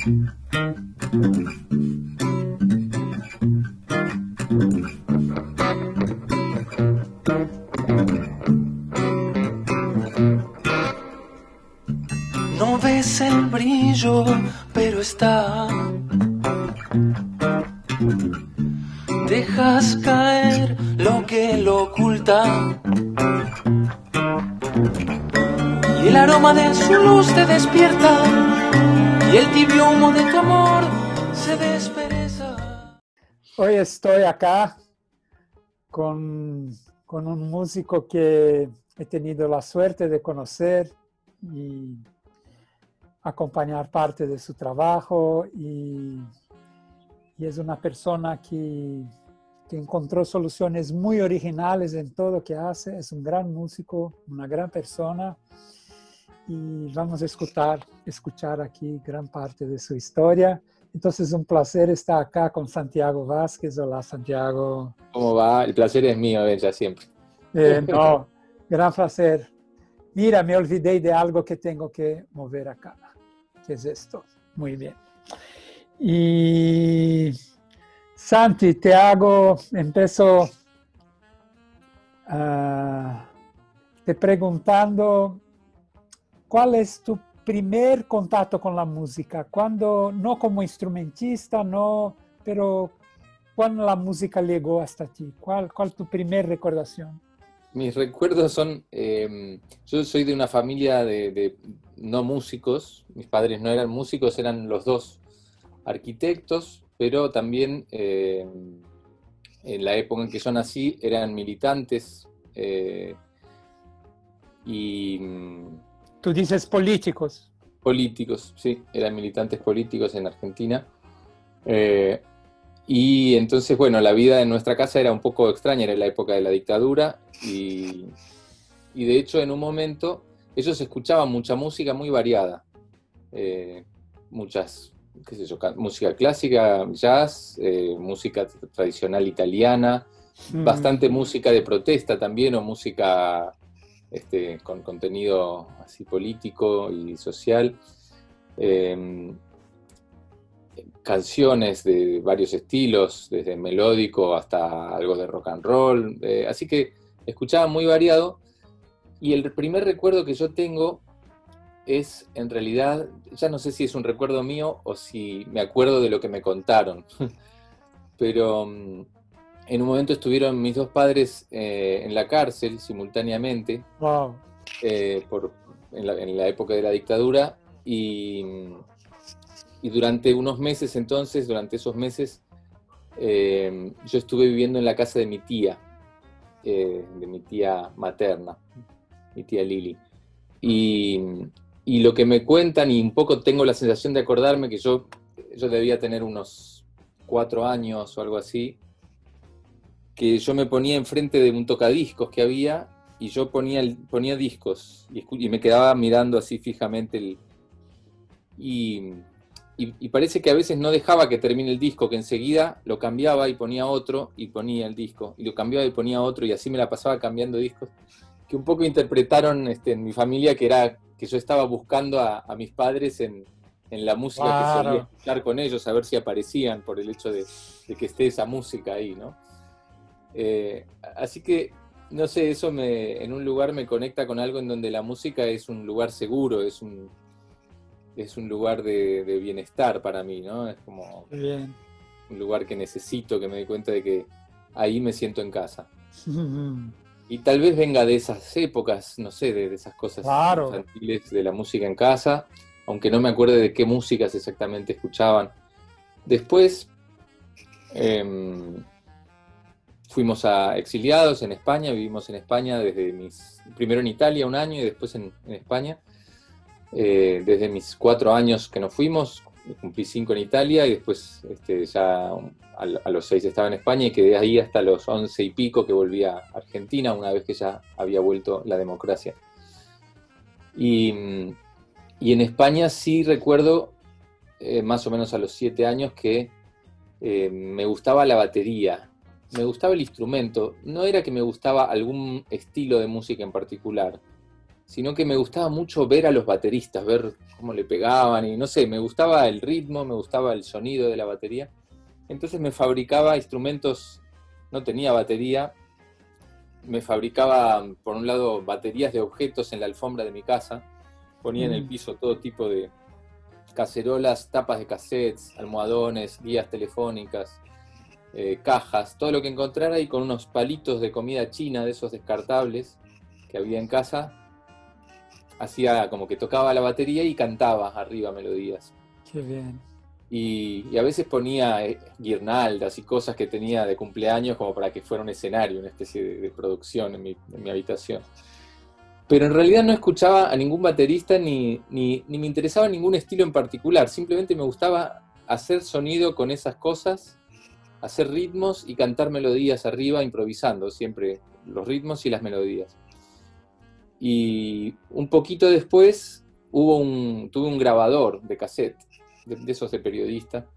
No ves el brillo, pero está. Dejas caer lo que lo oculta. Y el aroma de su luz te despierta. Y el tibio humo de tu amor se despereza. Hoy estoy acá con un músico que he tenido la suerte de conocer y acompañar parte de su trabajo y es una persona que encontró soluciones muy originales en todo lo que hace. Es un gran músico, una gran persona y vamos a escuchar aquí gran parte de su historia. Entonces es un placer estar acá con Santiago Vázquez. Hola, Santiago. ¿Cómo va? El placer es mío, ya siempre. No, gran placer. Mira, me olvidé de algo que tengo que mover acá. ¿Qué es esto? Muy bien. Y Santi, empiezo te preguntando, ¿cuál es tu primer contacto con la música? Cuando, no como instrumentista, no, pero cuando la música llegó hasta ti, ¿cuál tu primer recordación? Mis recuerdos son, yo soy de una familia de no músicos, mis padres no eran músicos, eran los dos arquitectos, pero también en la época en que yo nací eran militantes y... Tú dices políticos. Políticos, sí, eran militantes políticos en Argentina. Y entonces, bueno, la vida en nuestra casa era un poco extraña, era la época de la dictadura y de hecho en un momento ellos escuchaban mucha música muy variada, muchas, qué sé yo, música clásica, jazz, música tradicional italiana, bastante música de protesta también o música con contenido así político y social. Canciones de varios estilos, desde melódico hasta algo de rock and roll, así que escuchaba muy variado y el primer recuerdo que yo tengo es, en realidad, ya no sé si es un recuerdo mío o si me acuerdo de lo que me contaron, pero en un momento estuvieron mis dos padres en la cárcel simultáneamente, Wow. en la época de la dictadura y durante unos meses entonces, durante esos meses, yo estuve viviendo en la casa de mi tía materna, mi tía Lili. Y lo que me cuentan, y un poco tengo la sensación de acordarme que yo debía tener unos 4 años o algo así, que yo me ponía enfrente de un tocadiscos que había y yo ponía discos y me quedaba mirando así fijamente y parece que a veces no dejaba que termine el disco, que enseguida lo cambiaba y ponía otro y ponía el disco, y lo cambiaba y ponía otro, y así me la pasaba cambiando discos, que un poco interpretaron en mi familia que era que yo estaba buscando a mis padres en la música que solía escuchar con ellos, a ver si aparecían por el hecho de que esté esa música ahí, ¿no? Así que, no sé, eso en un lugar me conecta con algo en donde la música es un lugar seguro, es un lugar de bienestar para mí, ¿no? Es como Bien. un lugar que necesito, que me doy cuenta de que ahí me siento en casa. Y tal vez venga de esas épocas, no sé, de esas cosas infantiles de la música en casa, aunque no me acuerde de qué músicas exactamente escuchaban. Después fuimos exiliados en España, vivimos en España primero en Italia un año y después en España. Desde mis 4 años que nos fuimos, cumplí 5 en Italia y después ya a los 6 estaba en España y quedé ahí hasta los 11 y pico que volví a Argentina una vez que ya había vuelto la democracia. Y en España sí recuerdo, más o menos a los 7 años, que me gustaba la batería, me gustaba el instrumento, no era que me gustaba algún estilo de música en particular, sino que me gustaba mucho ver a los bateristas, ver cómo le pegaban, y no sé, me gustaba el ritmo, me gustaba el sonido de la batería. Entonces me fabricaba instrumentos, no tenía batería, me fabricaba, por un lado, baterías de objetos en la alfombra de mi casa, ponía en el piso todo tipo de cacerolas, tapas de cassettes, almohadones, guías telefónicas, cajas, todo lo que encontrara, y con unos palitos de comida china, de esos descartables que había en casa, hacía como que tocaba la batería y cantaba arriba melodías. Qué bien. Y a veces ponía guirnaldas y cosas que tenía de cumpleaños como para que fuera un escenario, una especie de producción en mi habitación. Pero en realidad no escuchaba a ningún baterista ni me interesaba ningún estilo en particular. Simplemente me gustaba hacer sonido con esas cosas, hacer ritmos y cantar melodías arriba, improvisando siempre los ritmos y las melodías. Y un poquito después tuve un grabador de cassette, de esos de periodista.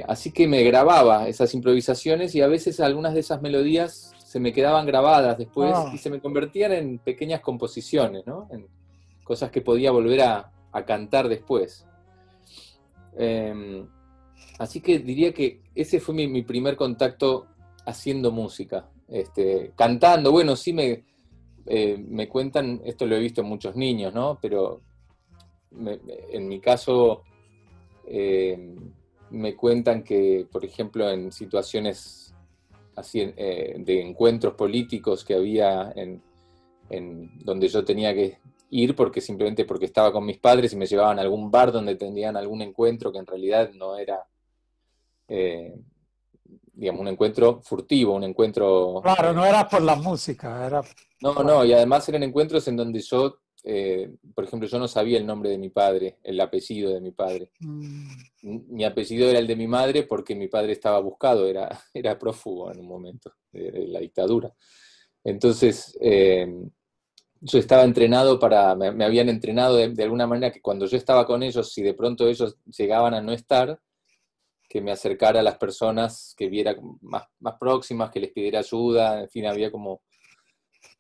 Así que me grababa esas improvisaciones y a veces algunas de esas melodías se me quedaban grabadas después y se me convertían en pequeñas composiciones, ¿no? En cosas que podía volver a cantar después. Así que diría que ese fue mi primer contacto haciendo música. Cantando, bueno, sí me cuentan, esto lo he visto en muchos niños, ¿no? Pero en mi caso me cuentan que, por ejemplo, en situaciones así de encuentros políticos que había en donde yo tenía que ir simplemente porque estaba con mis padres y me llevaban a algún bar donde tenían algún encuentro que en realidad no era, digamos, un encuentro furtivo, un encuentro... Claro, no era por la música, era... No, y además eran encuentros en donde yo, por ejemplo, yo no sabía el nombre de mi padre, el apellido de mi padre. Mi apellido era el de mi madre porque mi padre estaba buscado, era prófugo en un momento de la dictadura. Entonces, yo estaba entrenado me habían entrenado de alguna manera que cuando yo estaba con ellos, si de pronto ellos llegaban a no estar, que me acercara a las personas que viera más próximas, que les pidiera ayuda, en fin, había como...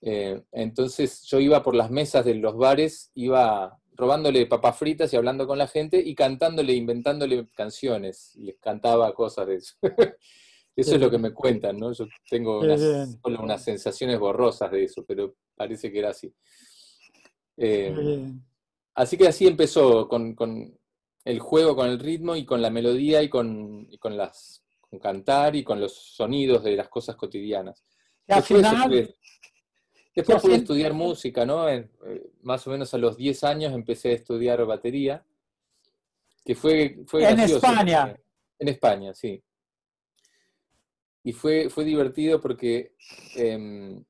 entonces yo iba por las mesas de los bares, iba robándole papas fritas y hablando con la gente y cantándole, inventándole canciones, y les cantaba cosas de eso. Eso es lo que me cuentan, ¿no? Yo tengo solo unas sensaciones borrosas de eso, pero parece que era así. Así que así empezó, con el juego, con el ritmo y con la melodía y con cantar y con los sonidos de las cosas cotidianas. Y al final... Después pude estudiar música, ¿no? Más o menos a los 10 años empecé a estudiar batería, que fue gracioso. ¿En España? En España, sí. Y fue divertido porque en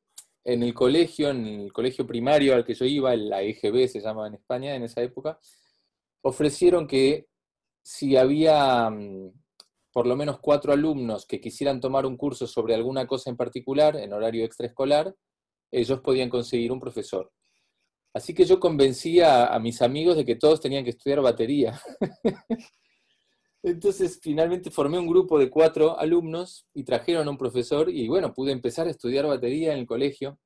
el colegio primario al que yo iba, la EGB se llamaba en España en esa época, ofrecieron que si había por lo menos 4 alumnos que quisieran tomar un curso sobre alguna cosa en particular, en horario extraescolar, ellos podían conseguir un profesor. Así que yo convencí a mis amigos de que todos tenían que estudiar batería. Entonces finalmente formé un grupo de 4 alumnos y trajeron a un profesor y bueno, pude empezar a estudiar batería en el colegio.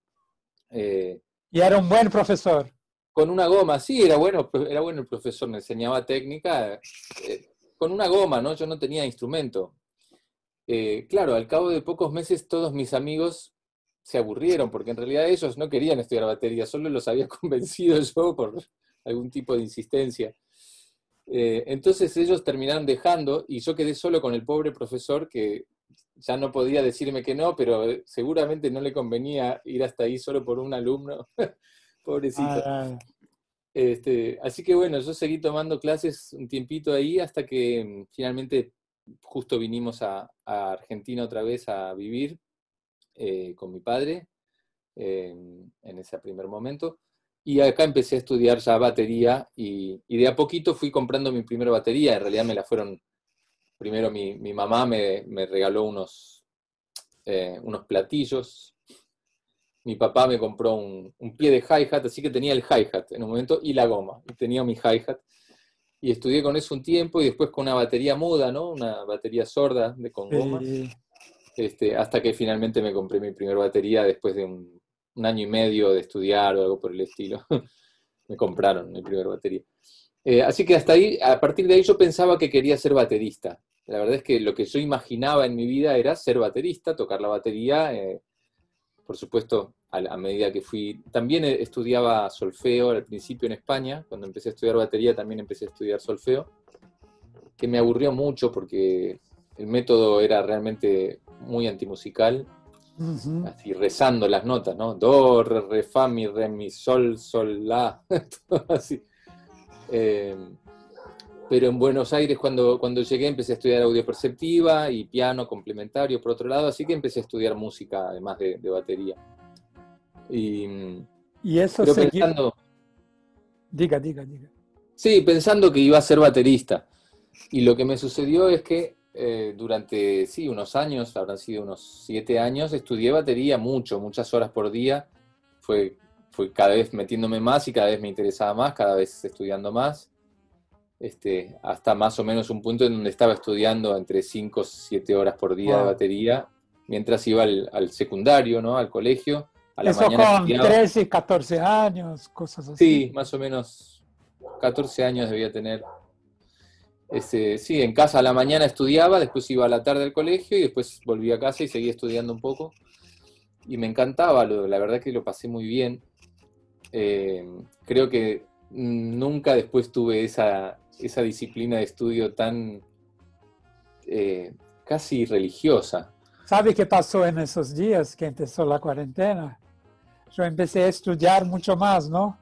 ¿Y era un buen profesor? Con una goma, sí, era bueno el profesor, me enseñaba técnica, con una goma, ¿no? Yo no tenía instrumento. Claro, al cabo de pocos meses todos mis amigos se aburrieron, porque en realidad ellos no querían estudiar batería, solo los había convencido yo por algún tipo de insistencia. Entonces ellos terminaron dejando, y yo quedé solo con el pobre profesor que ya no podía decirme que no, pero seguramente no le convenía ir hasta ahí solo por un alumno. Pobrecito. Así que bueno, yo seguí tomando clases un tiempito ahí hasta que finalmente justo vinimos a Argentina otra vez a vivir con mi padre en ese primer momento. Y acá empecé a estudiar ya batería y de a poquito fui comprando mi primera batería. En realidad me la fueron... Primero mi mamá me regaló unos platillos. Mi papá me compró un pie de hi-hat, así que tenía el hi-hat en un momento y la goma. Y tenía mi hi-hat. Y estudié con eso un tiempo y después con una batería muda, ¿no? Una batería sorda con goma. Hasta que finalmente me compré mi primera batería después de un año y medio de estudiar o algo por el estilo. Me compraron mi primera batería. Así que hasta ahí, a partir de ahí yo pensaba que quería ser baterista. La verdad es que lo que yo imaginaba en mi vida era ser baterista, tocar la batería, por supuesto, a medida que fui... También estudiaba solfeo al principio en España. Cuando empecé a estudiar batería también empecé a estudiar solfeo, que me aburrió mucho porque el método era realmente muy antimusical, así rezando las notas, ¿no? Do, re, fa, mi, re, mi, sol, sol, la, todo así. Pero en Buenos Aires cuando llegué empecé a estudiar audio perceptiva y piano complementario por otro lado, así que empecé a estudiar música además de batería. Y eso pero pensando, diga. sí, pensando que iba a ser baterista. Y lo que me sucedió es que durante, sí, unos años, habrán sido unos 7 años, estudié batería muchas horas por día. Fue cada vez metiéndome más y cada vez me interesaba más, cada vez estudiando más. Hasta más o menos un punto en donde estaba estudiando entre 5 o 7 horas por día de batería, mientras iba al secundario, ¿no? Al colegio. A la Eso mañana con estudiaba. 13, 14 años, cosas así. Sí, más o menos 14 años debía tener. Sí, en casa a la mañana estudiaba, después iba a la tarde al colegio y después volví a casa y seguía estudiando un poco. Y me encantaba, la verdad que lo pasé muy bien. Creo que nunca después tuve esa disciplina de estudio tan casi religiosa. ¿Sabe qué pasó en esos días que empezó la cuarentena? Yo empecé a estudiar mucho más, ¿no?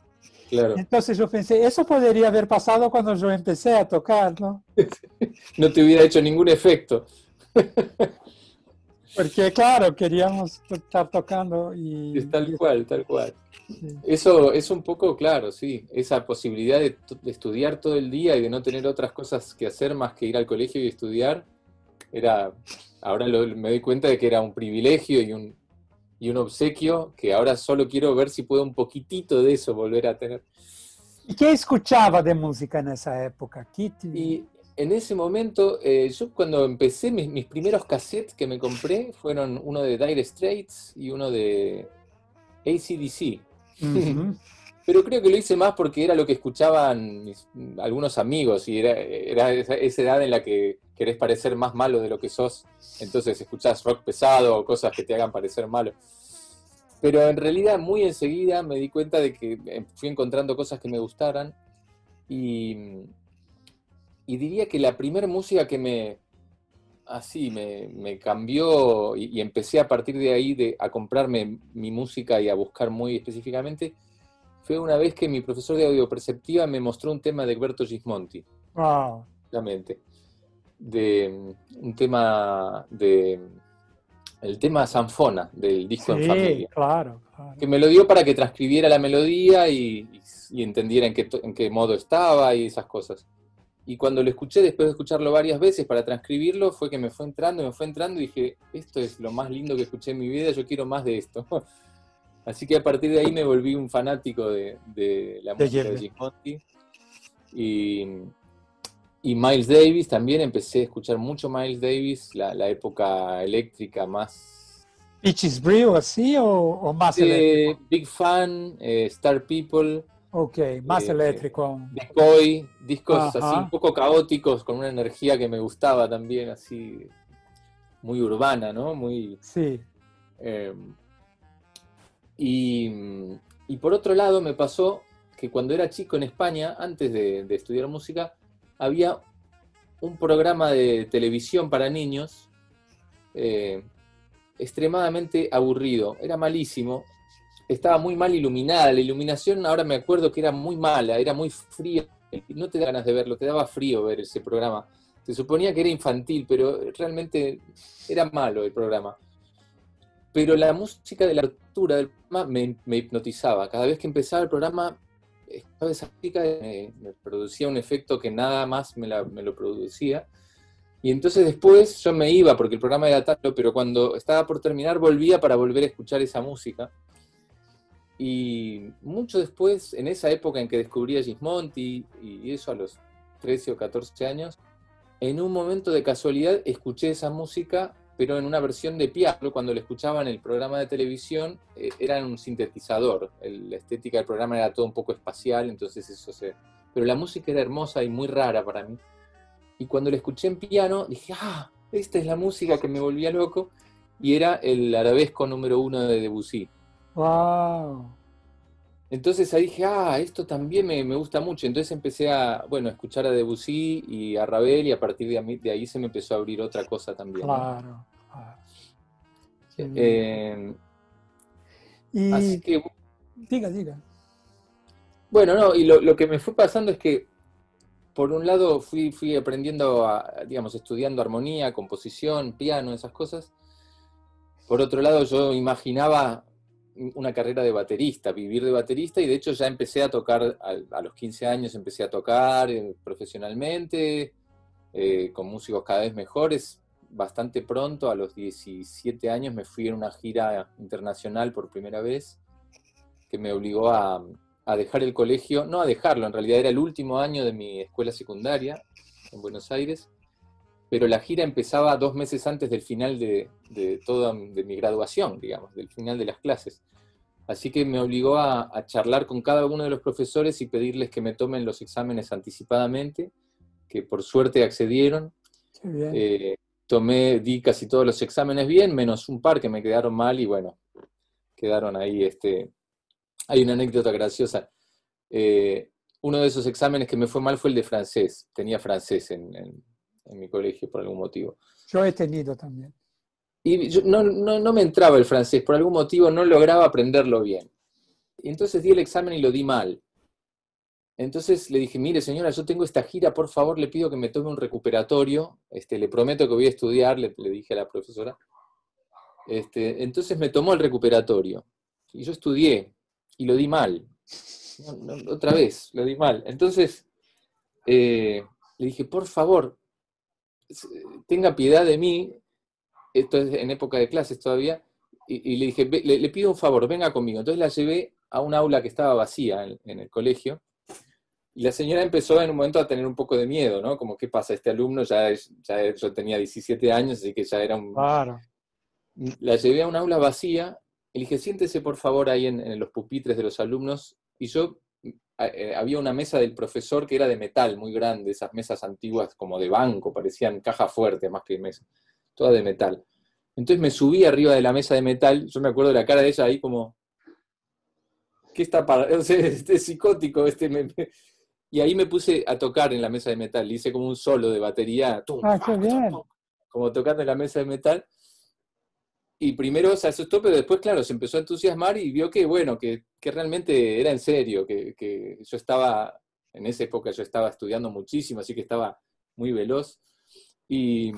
Claro. Entonces yo pensé, eso podría haber pasado cuando yo empecé a tocar, ¿no? No te hubiera hecho ningún efecto. Porque claro, queríamos estar tocando y... Es tal cual. Sí. Eso es un poco claro, sí. Esa posibilidad de estudiar todo el día y de no tener otras cosas que hacer más que ir al colegio y estudiar, ahora me doy cuenta de que era un privilegio y un obsequio que ahora solo quiero ver si puedo un poquitito de eso volver a tener. ¿Y qué escuchaba de música en esa época, Kitty? Y en ese momento, yo cuando empecé, mis primeros cassettes que me compré fueron uno de Dire Straits y uno de AC/DC. Pero creo que lo hice más porque era lo que escuchaban algunos amigos y era esa edad en la que querés parecer más malo de lo que sos, entonces escuchás rock pesado o cosas que te hagan parecer malo. Pero en realidad muy enseguida me di cuenta de que fui encontrando cosas que me gustaran y diría que la primera música que me cambió y empecé a partir de ahí a comprarme mi música y a buscar muy específicamente, fue una vez que mi profesor de audio perceptiva me mostró un tema de Egberto Gismonti. Wow. Realmente. El tema Sanfona del disco En Familia. Claro. Que me lo dio para que transcribiera la melodía y entendiera en qué modo estaba y esas cosas. Y cuando lo escuché, después de escucharlo varias veces para transcribirlo, fue que me fue entrando y dije, esto es lo más lindo que escuché en mi vida, yo quiero más de esto. Así que a partir de ahí me volví un fanático de la música de Gismonti. Y Miles Davis también, empecé a escuchar mucho Miles Davis, la época eléctrica más... ¿Peaches Brew así o más eléctrico? Big Fan, Star People... Ok, más eléctrico. Decoy, discos así un poco caóticos, con una energía que me gustaba también, así muy urbana, ¿no? Muy... Sí. Y por otro lado me pasó que cuando era chico en España, antes de estudiar música, había un programa de televisión para niños extremadamente aburrido, era malísimo. Estaba muy mal iluminada, la iluminación ahora me acuerdo que era muy mala, era muy fría, no te da ganas de verlo, te daba frío ver ese programa. Se suponía que era infantil, pero realmente era malo el programa. Pero la música de la apertura del programa me hipnotizaba. Cada vez que empezaba el programa, esa música me producía un efecto que nada más me lo producía. Y entonces después yo me iba, porque el programa era tarde, pero cuando estaba por terminar volvía para volver a escuchar esa música. Y mucho después, en esa época en que descubrí a Gismonti, y eso a los 13 o 14 años, en un momento de casualidad escuché esa música, pero en una versión de piano. Cuando lo escuchaba en el programa de televisión, era un sintetizador. La estética del programa era todo un poco espacial, entonces eso se... Pero la música era hermosa y muy rara para mí. Y cuando lo escuché en piano, dije, esta es la música que me volvía loco, y era el Arabesco número 1 de Debussy. Wow. Entonces ahí dije, esto también me gusta mucho. Entonces empecé a escuchar a Debussy y a Ravel, y a partir de ahí se me empezó a abrir otra cosa también, ¿no? Claro, claro. Así que... Diga. Bueno, no, y lo que me fue pasando es que, por un lado, fui aprendiendo, digamos, estudiando armonía, composición, piano, esas cosas. Por otro lado, yo imaginaba una carrera de baterista, vivir de baterista, y de hecho ya empecé a tocar, a los 15 años empecé a tocar profesionalmente, con músicos cada vez mejores. Bastante pronto, a los 17 años, me fui en una gira internacional por primera vez, que me obligó a dejar el colegio, no a dejarlo, en realidad era el último año de mi escuela secundaria en Buenos Aires, pero la gira empezaba 2 meses antes del final de mi graduación, digamos, del final de las clases. Así que me obligó a charlar con cada uno de los profesores y pedirles que me tomen los exámenes anticipadamente, que por suerte accedieron. Qué bien. Di casi todos los exámenes bien, menos un par que me quedaron mal, y bueno, quedaron ahí. Hay una anécdota graciosa. Uno de esos exámenes que me fue mal fue el de francés. Tenía francés en mi colegio por algún motivo. Yo he tenido también. Y no me entraba el francés, por algún motivo no lograba aprenderlo bien. Y entonces di el examen y lo di mal. Entonces le dije, mire señora, yo tengo esta gira, por favor le pido que me tome un recuperatorio, le prometo que voy a estudiar, le dije a la profesora. Entonces me tomó el recuperatorio, y yo estudié, y lo di mal. Otra vez, lo di mal. Entonces le dije, por favor, tenga piedad de mí. Esto es en época de clases todavía, y le dije, le pido un favor, venga conmigo. Entonces la llevé a un aula que estaba vacía en el colegio, y la señora empezó en un momento a tener un poco de miedo, ¿no? Como, ¿qué pasa? Este alumno yo tenía 17 años, así que ya era un... Claro. La llevé a un aula vacía, y le dije, siéntese por favor ahí en los pupitres de los alumnos, y yo... había una mesa del profesor que era de metal, muy grande, esas mesas antiguas como de banco, parecían caja fuerte más que mesa, toda de metal. Entonces me subí arriba de la mesa de metal, yo me acuerdo de la cara de ella ahí como, ¿qué está para? O sea, psicótico, y ahí me puse a tocar en la mesa de metal, hice como un solo de batería, Qué bien. como tocando en la mesa de metal. Y primero se asustó, pero después, claro, se empezó a entusiasmar y vio que, bueno, que realmente era en serio, que yo estaba, en esa época yo estaba estudiando muchísimo, así que estaba muy veloz. Y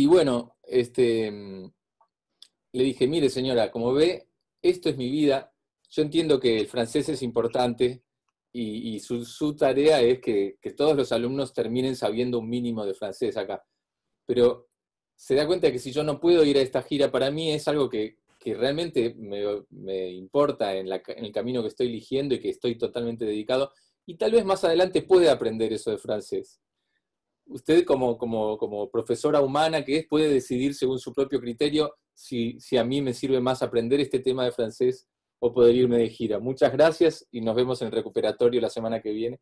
bueno, le dije, mire señora, como ve, esto es mi vida, yo entiendo que el francés es importante, y su tarea es que todos los alumnos terminen sabiendo un mínimo de francés acá. Pero se da cuenta de que si yo no puedo ir a esta gira, para mí es algo que realmente me importa en el camino que estoy eligiendo y que estoy totalmente dedicado, y tal vez más adelante pueda aprender eso de francés. Usted como profesora humana que es, puede decidir según su propio criterio si a mí me sirve más aprender este tema de francés o poder irme de gira. Muchas gracias y nos vemos en el recuperatorio la semana que viene.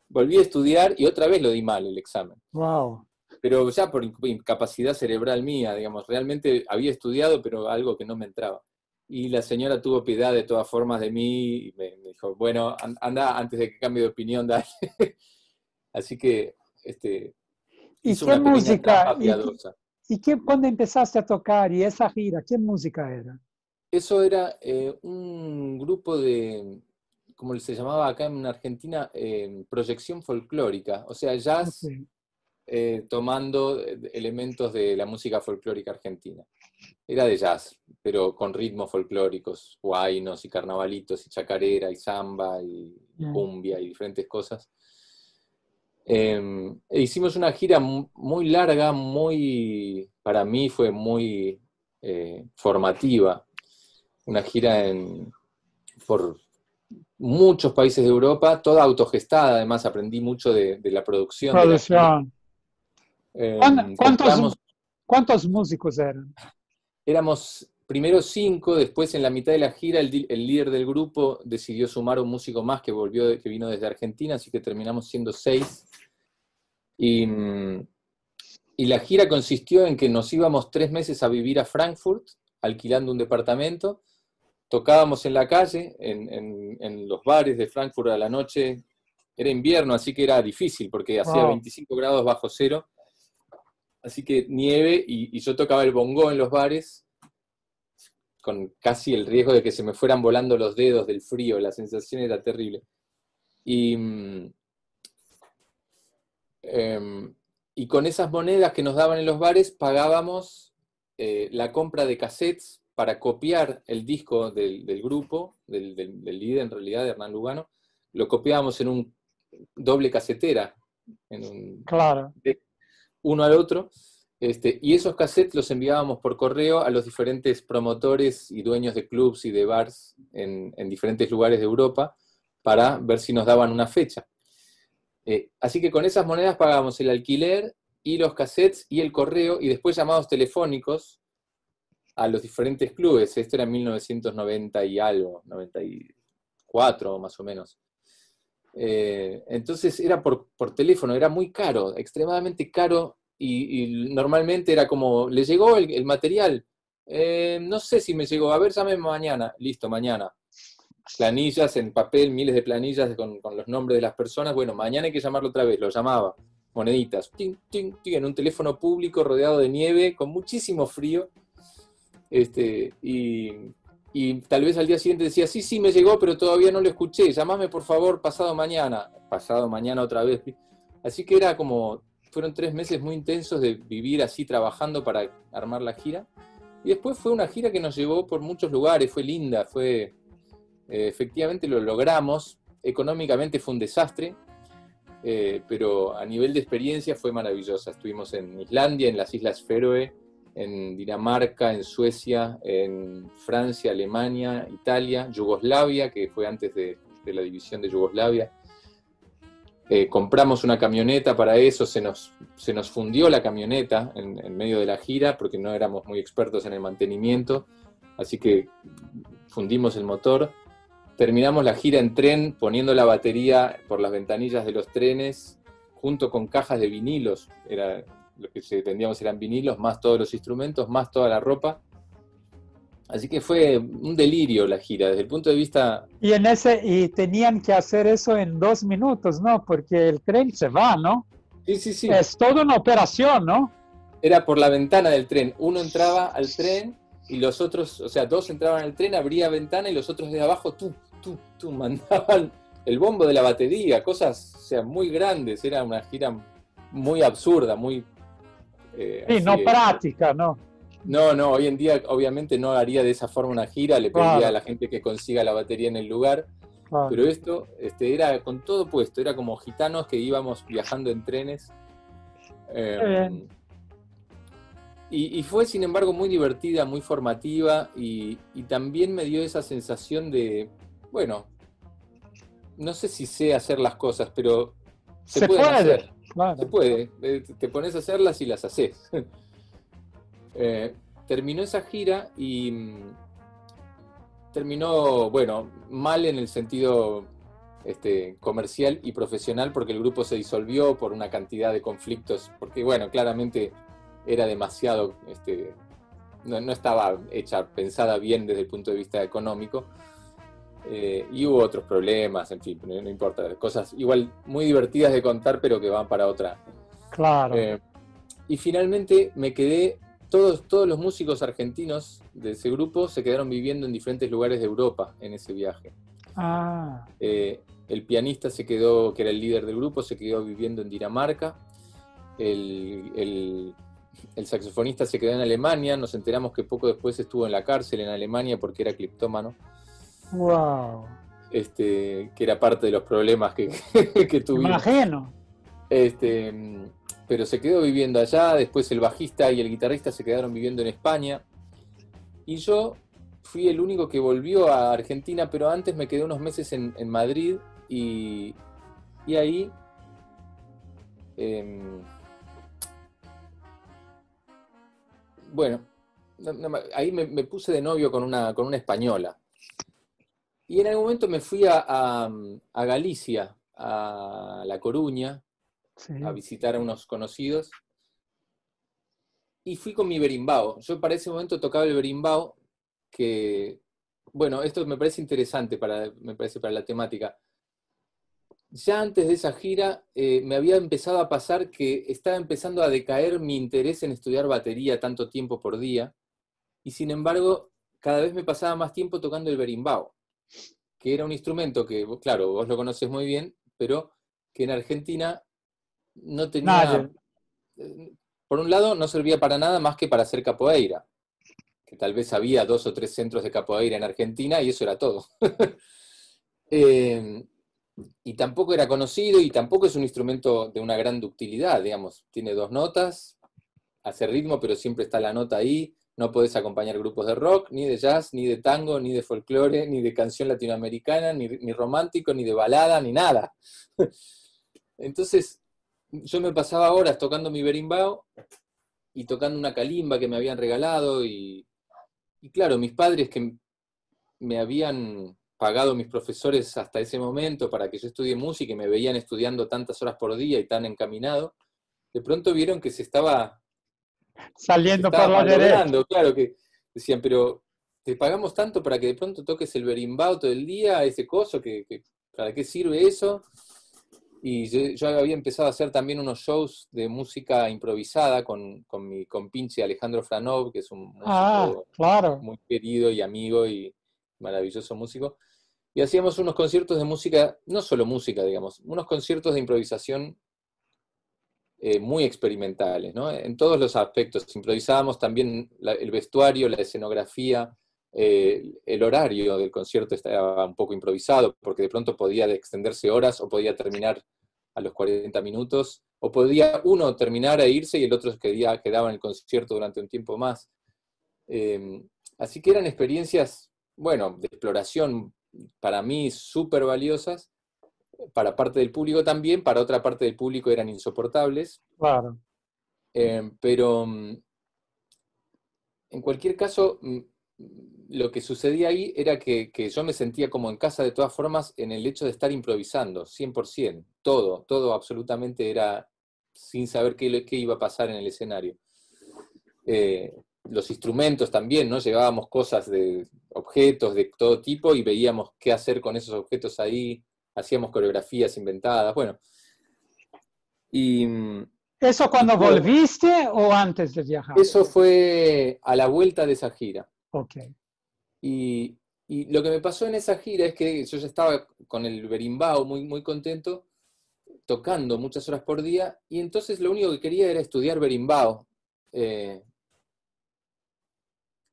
Volví a estudiar y otra vez lo di mal el examen. Wow. Pero ya por incapacidad cerebral mía, digamos, realmente había estudiado, pero algo que no me entraba. Y la señora tuvo piedad de todas formas de mí, y me dijo, bueno, anda antes de que cambie de opinión, dale. Así que ¿Y hizo qué una pequeña música? trampa piadosa. Cuando empezaste a tocar y esa gira, qué música era? Eso era un grupo de, como se llamaba acá en Argentina, proyección folclórica, o sea, jazz. Okay. Tomando elementos de la música folclórica argentina. Era de jazz, pero con ritmos folclóricos, huaynos y carnavalitos y chacarera y samba y cumbia y diferentes cosas. Hicimos una gira muy larga, para mí fue muy formativa. Una gira por muchos países de Europa, toda autogestada, además aprendí mucho de la producción de la gira. ¿Cuántos músicos eran? Éramos primero 5, después en la mitad de la gira el líder del grupo decidió sumar un músico más que que vino desde Argentina, así que terminamos siendo 6. Y, y la gira consistió en que nos íbamos 3 meses a vivir a Frankfurt, alquilando un departamento, tocábamos en la calle, en los bares de Frankfurt a la noche. Era invierno, así que era difícil, porque hacía 25 grados bajo cero, así que nieve, y yo tocaba el bongó en los bares, con casi el riesgo de que se me fueran volando los dedos del frío, la sensación era terrible. Y con esas monedas que nos daban en los bares pagábamos la compra de cassettes para copiar el disco del grupo, del líder en realidad, de Hernán Lugano. Lo copiábamos en un doble casetera, Claro. uno al otro, y esos cassettes los enviábamos por correo a los diferentes promotores y dueños de clubs y de bars en diferentes lugares de Europa para ver si nos daban una fecha. Así que con esas monedas pagábamos el alquiler y los cassettes y el correo, y después llamados telefónicos a los diferentes clubes. Esto era en 1990 y algo, 94 más o menos. Entonces era por teléfono, era muy caro, extremadamente caro, y normalmente era como, ¿le llegó el material? No sé si me llegó, a ver, llame mañana. Listo, mañana. Planillas en papel, miles de planillas con los nombres de las personas. Bueno, mañana hay que llamarlo otra vez. Lo llamaba, moneditas, ting, ting, ting, en un teléfono público rodeado de nieve, con muchísimo frío. Y tal vez al día siguiente decía, sí, me llegó, pero todavía no lo escuché, llamame por favor pasado mañana otra vez. Así que fueron 3 meses muy intensos de vivir así, trabajando para armar la gira. Y después fue una gira que nos llevó por muchos lugares, fue linda, efectivamente lo logramos. Económicamente fue un desastre, pero a nivel de experiencia fue maravillosa. Estuvimos en Islandia, en las Islas Feroe, en Dinamarca, en Suecia, en Francia, Alemania, Italia, Yugoslavia, que fue antes de la división de Yugoslavia. Compramos una camioneta para eso, se nos fundió la camioneta en medio de la gira, porque no éramos muy expertos en el mantenimiento, así que fundimos el motor. Terminamos la gira en tren, poniendo la batería por las ventanillas de los trenes, junto con cajas de vinilos. Lo que vendíamos eran vinilos, más todos los instrumentos, más toda la ropa. Así que fue un delirio la gira, desde el punto de vista... Y tenían que hacer eso en 2 minutos, ¿no? Porque el tren se va, ¿no? Sí. Es toda una operación, ¿no? Era por la ventana del tren. Uno entraba al tren y los otros, o sea, 2 entraban al tren, abría ventana, y los otros de abajo, mandaban el bombo de la batería, cosas, o sea, muy grandes. Era una gira muy absurda, muy... sí, no práctica, ¿no? No, hoy en día obviamente no haría de esa forma una gira, le pediría a la gente que consiga la batería en el lugar, pero esto era con todo puesto, era como gitanos que íbamos viajando en trenes. Y fue, sin embargo, muy divertida, muy formativa, y también me dio esa sensación de, bueno, no sé si sé hacer las cosas, pero se pueden hacer. Claro. Se puede, te pones a hacerlas y las haces. Terminó esa gira y terminó, bueno, mal en el sentido comercial y profesional, porque el grupo se disolvió por una cantidad de conflictos, porque, bueno, claramente era demasiado, no estaba pensada bien desde el punto de vista económico, y hubo otros problemas, en fin, no importa, cosas igual muy divertidas de contar, pero que van para otra. Claro. Y finalmente me quedé, todos los músicos argentinos de ese grupo se quedaron viviendo en diferentes lugares de Europa en ese viaje. El pianista se quedó, que era el líder del grupo, se quedó viviendo en Dinamarca. El saxofonista se quedó en Alemania. Nos enteramos que poco después estuvo en la cárcel en Alemania porque era cleptómano. Wow. Que era parte de los problemas que tuvimos. Imagino. Pero se quedó viviendo allá. Después el bajista y el guitarrista se quedaron viviendo en España. Y yo fui el único que volvió a Argentina, pero antes me quedé unos meses en Madrid, y ahí bueno, ahí me puse de novio con una española. Y en algún momento me fui a Galicia, a La Coruña, Sí. a visitar a unos conocidos. Y fui con mi berimbau. Yo para ese momento tocaba el berimbau, que, bueno, esto me parece interesante me parece para la temática. Ya antes de esa gira me había empezado a pasar que estaba empezando a decaer mi interés en estudiar batería tanto tiempo por día, y sin embargo cada vez me pasaba más tiempo tocando el berimbau, que era un instrumento que, claro, vos lo conoces muy bien, pero que en Argentina no tenía, Nadie. por un lado no servía para nada más que para hacer capoeira, que tal vez había 2 o 3 centros de capoeira en Argentina y eso era todo. Eh, y tampoco era conocido y tampoco es un instrumento de una gran ductilidad, digamos. Tiene 2 notas, hace ritmo, pero siempre está la nota ahí. No podés acompañar grupos de rock, ni de jazz, ni de tango, ni de folclore, ni de canción latinoamericana, ni romántico, ni de balada, ni nada. Entonces, yo me pasaba horas tocando mi berimbau y tocando una calimba que me habían regalado y claro, mis padres que me habían pagado mis profesores hasta ese momento para que yo estudie música y me veían estudiando tantas horas por día y tan encaminado, de pronto vieron que se Saliendo por estaba la derecha. malogrando, claro, que decían, pero te pagamos tanto para que de pronto toques el berimbau todo el día, ese coso, ¿para qué sirve eso? Y yo había empezado a hacer también unos shows de música improvisada con mi compinche Alejandro Franov, que es un Ah, músico claro. muy querido y amigo y maravilloso músico. Y hacíamos unos conciertos de música, no solo música, digamos, unos conciertos de improvisación muy experimentales, ¿no? En todos los aspectos. Improvisábamos también el vestuario, la escenografía, el horario del concierto estaba un poco improvisado, porque de pronto podía extenderse horas o podía terminar a los 40 minutos, o podía uno terminar e irse y el otro quedaba en el concierto durante un tiempo más. Eh, Así que eran experiencias, bueno, de exploración para mí súper valiosas, para parte del público también, para otra parte del público eran insoportables, Claro. pero en cualquier caso, lo que sucedía ahí era que yo me sentía como en casa de todas formas en el hecho de estar improvisando, 100%, todo absolutamente era sin saber qué iba a pasar en el escenario. Los instrumentos también, ¿no? Llevábamos cosas de objetos de todo tipo y veíamos qué hacer con esos objetos ahí, hacíamos coreografías inventadas, bueno. Y, ¿Eso y cuando claro, volviste o antes de viajar? eso fue a la vuelta de esa gira. Ok. Y, y lo que me pasó en esa gira es que yo ya estaba con el berimbau muy, muy contento, tocando muchas horas por día, y entonces lo único que quería era estudiar berimbau. Eh,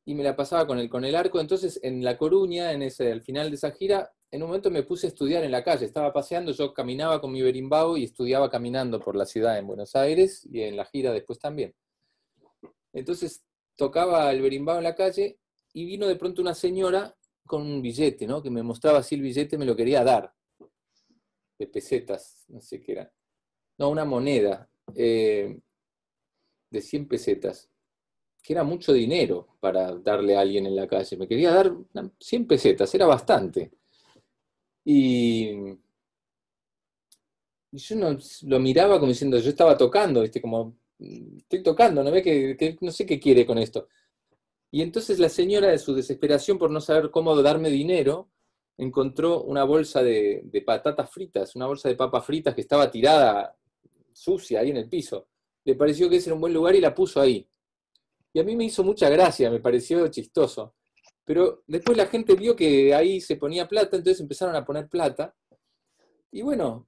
y me la pasaba con el arco. Entonces, en La Coruña, al final de esa gira, en un momento me puse a estudiar en la calle. Estaba paseando, yo caminaba con mi berimbau y estudiaba caminando por la ciudad en Buenos Aires y en la gira después también. Entonces, tocaba el berimbau en la calle y vino de pronto una señora con un billete, ¿no? Que me mostraba así el billete, me lo quería dar, de pesetas, no sé qué era. No, una moneda de 100 pesetas, que era mucho dinero para darle a alguien en la calle. Me quería dar 100 pesetas, era bastante. Y yo lo miraba como diciendo, yo estaba tocando, ¿viste? Como, estoy tocando, ¿no ve que no sé qué quiere con esto? Y entonces la señora, de su desesperación por no saber cómo darme dinero, encontró una bolsa de patatas fritas, una bolsa de papas fritas que estaba tirada sucia ahí en el piso. Le pareció que ese era un buen lugar y la puso ahí. Y a mí me hizo mucha gracia, me pareció chistoso. Pero después la gente vio que ahí se ponía plata, entonces empezaron a poner plata. Y bueno,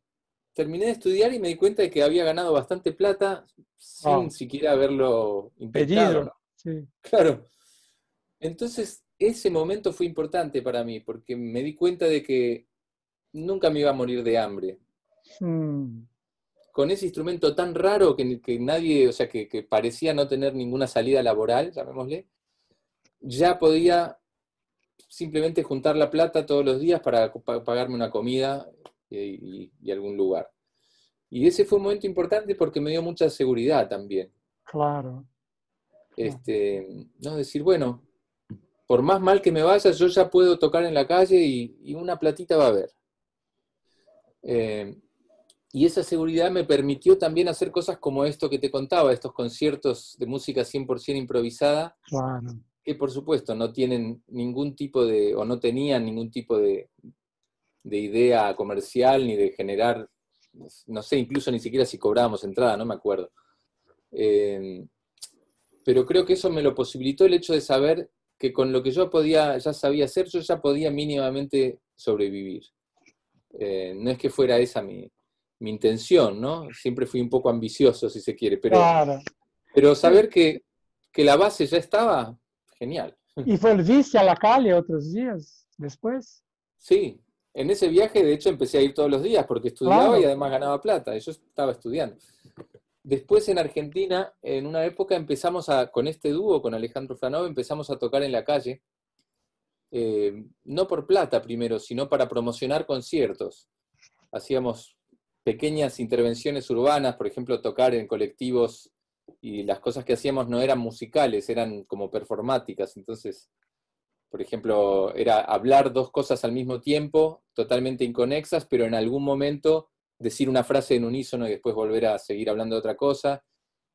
terminé de estudiar y me di cuenta de que había ganado bastante plata sin Wow. siquiera haberlo intentado, Pedido. ¿no? Sí. Claro. Entonces, ese momento fue importante para mí, porque me di cuenta de que nunca me iba a morir de hambre. Mm. Con ese instrumento tan raro que nadie, o sea, que parecía no tener ninguna salida laboral, llamémosle, ya podía simplemente juntar la plata todos los días para pagarme una comida y algún lugar. Y ese fue un momento importante porque me dio mucha seguridad también. Claro. ¿no? Decir, bueno, por más mal que me vaya, yo ya puedo tocar en la calle y una platita va a haber. Y esa seguridad me permitió también hacer cosas como esto que te contaba, estos conciertos de música 100% improvisada, Claro. que por supuesto no tienen ningún tipo de, o no tenían ningún tipo de idea comercial, ni de generar, no sé, incluso ni siquiera si cobrábamos entrada, no me acuerdo. Pero creo que eso me lo posibilitó el hecho de saber que con lo que yo ya sabía hacer, yo ya podía mínimamente sobrevivir. No es que fuera esa mi intención, ¿no? Siempre fui un poco ambicioso, si se quiere, Claro. pero saber que la base ya estaba, genial. ¿Y volviste a la calle otros días después? Sí, en ese viaje de hecho empecé a ir todos los días porque estudiaba Claro. y además ganaba plata, yo estaba estudiando. Después en Argentina, en una época empezamos con este dúo, con Alejandro Franov, empezamos a tocar en la calle, no por plata primero, sino para promocionar conciertos. Hacíamos pequeñas intervenciones urbanas, por ejemplo, tocar en colectivos, y las cosas que hacíamos no eran musicales, eran como performáticas. Entonces, por ejemplo, era hablar dos cosas al mismo tiempo, totalmente inconexas, pero en algún momento decir una frase en unísono y después volver a seguir hablando de otra cosa,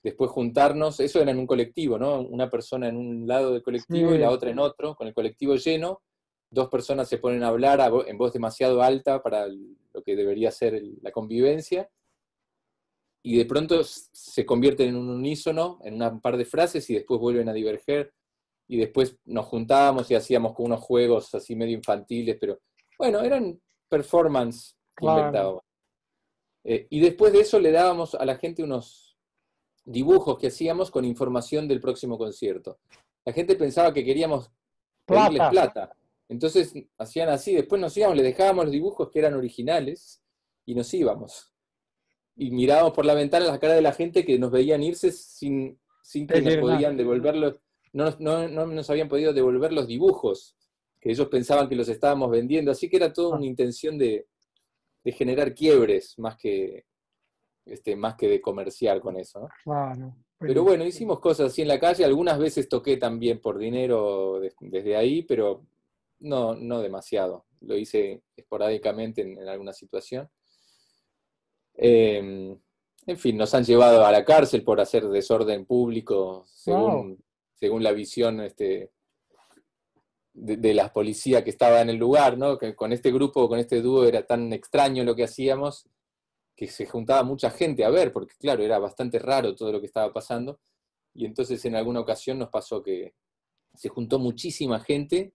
después juntarnos, eso era en un colectivo, ¿no? Una persona en un lado del colectivo Sí. y la otra en otro, con el colectivo lleno, dos personas se ponen a hablar en voz demasiado alta para lo que debería ser la convivencia, y de pronto se convierten en un unísono, en un par de frases, y después vuelven a diverger, y después nos juntábamos y hacíamos con unos juegos así medio infantiles, pero bueno, eran performance que Claro. inventábamos. Y después de eso le dábamos a la gente unos dibujos que hacíamos con información del próximo concierto. La gente pensaba que queríamos pedirles plata. Entonces hacían así, después nos íbamos, les dejábamos los dibujos que eran originales y nos íbamos. Y mirábamos por la ventana la cara de la gente que nos veían irse sin que nos podían devolver no nos habían podido devolver los dibujos, que ellos pensaban que los estábamos vendiendo, así que era toda una intención de generar quiebres más que de comerciar con eso, ¿no? Claro. Pero bueno, hicimos cosas así en la calle, algunas veces toqué también por dinero desde ahí, pero no demasiado. Lo hice esporádicamente en alguna situación. En fin, nos han llevado a la cárcel por hacer desorden público, según la visión de la policía que estaba en el lugar, ¿no? Que con este grupo, con este dúo era tan extraño lo que hacíamos, que se juntaba mucha gente a ver, porque claro, era bastante raro todo lo que estaba pasando, y entonces en alguna ocasión nos pasó que se juntó muchísima gente,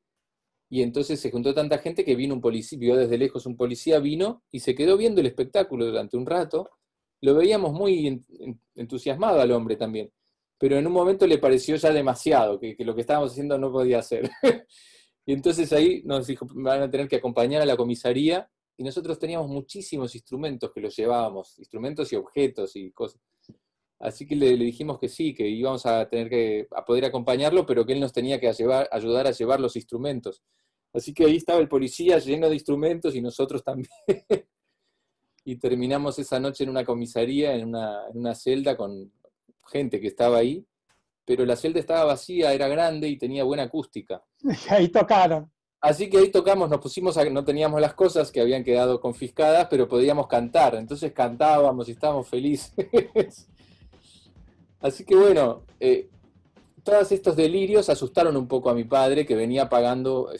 y entonces se juntó tanta gente que vino un policía, vio desde lejos un policía, vino y se quedó viendo el espectáculo durante un rato. Lo veíamos muy entusiasmado al hombre también, pero en un momento le pareció ya demasiado, que lo que estábamos haciendo no podía hacer. Y entonces ahí nos dijo, van a tener que acompañar a la comisaría, y nosotros teníamos muchísimos instrumentos que los llevábamos, instrumentos y objetos y cosas. Así que le dijimos que sí, que íbamos a tener a poder acompañarlo, pero que él nos tenía que ayudar a llevar los instrumentos. Así que ahí estaba el policía lleno de instrumentos y nosotros también. Y terminamos esa noche en una comisaría, en una celda con gente que estaba ahí, pero la celda estaba vacía, era grande y tenía buena acústica. Ahí tocaron. Así que ahí tocamos, nos pusimos no teníamos las cosas que habían quedado confiscadas, pero podíamos cantar, entonces cantábamos y estábamos felices. Así que bueno, todos estos delirios asustaron un poco a mi padre, que venía pagando,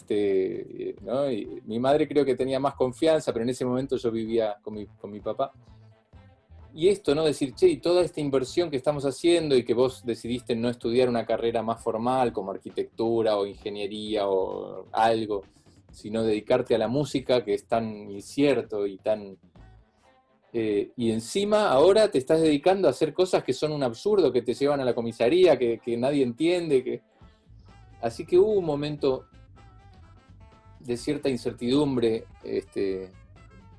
¿no? Y mi madre creo que tenía más confianza, pero en ese momento yo vivía con mi papá. Y esto, ¿no? Decir, che, y toda esta inversión que estamos haciendo y que vos decidiste no estudiar una carrera más formal como arquitectura o ingeniería o algo, sino dedicarte a la música, que es tan incierto y tan... y encima ahora te estás dedicando a hacer cosas que son un absurdo, que te llevan a la comisaría, que nadie entiende. Así que hubo un momento de cierta incertidumbre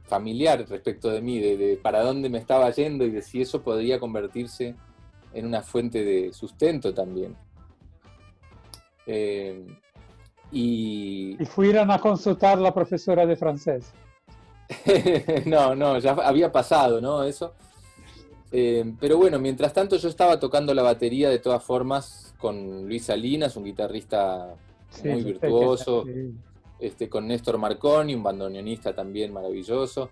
familiar respecto de mí, de para dónde me estaba yendo y de si eso podría convertirse en una fuente de sustento también. Y fueron a consultar a la profesora de francés. no, ya había pasado, ¿no? Eso. Pero bueno, mientras tanto yo estaba tocando la batería de todas formas con Luis Salinas, un guitarrista Sí, muy yo sé que virtuoso, sí. con Néstor Marconi, un bandoneonista también maravilloso.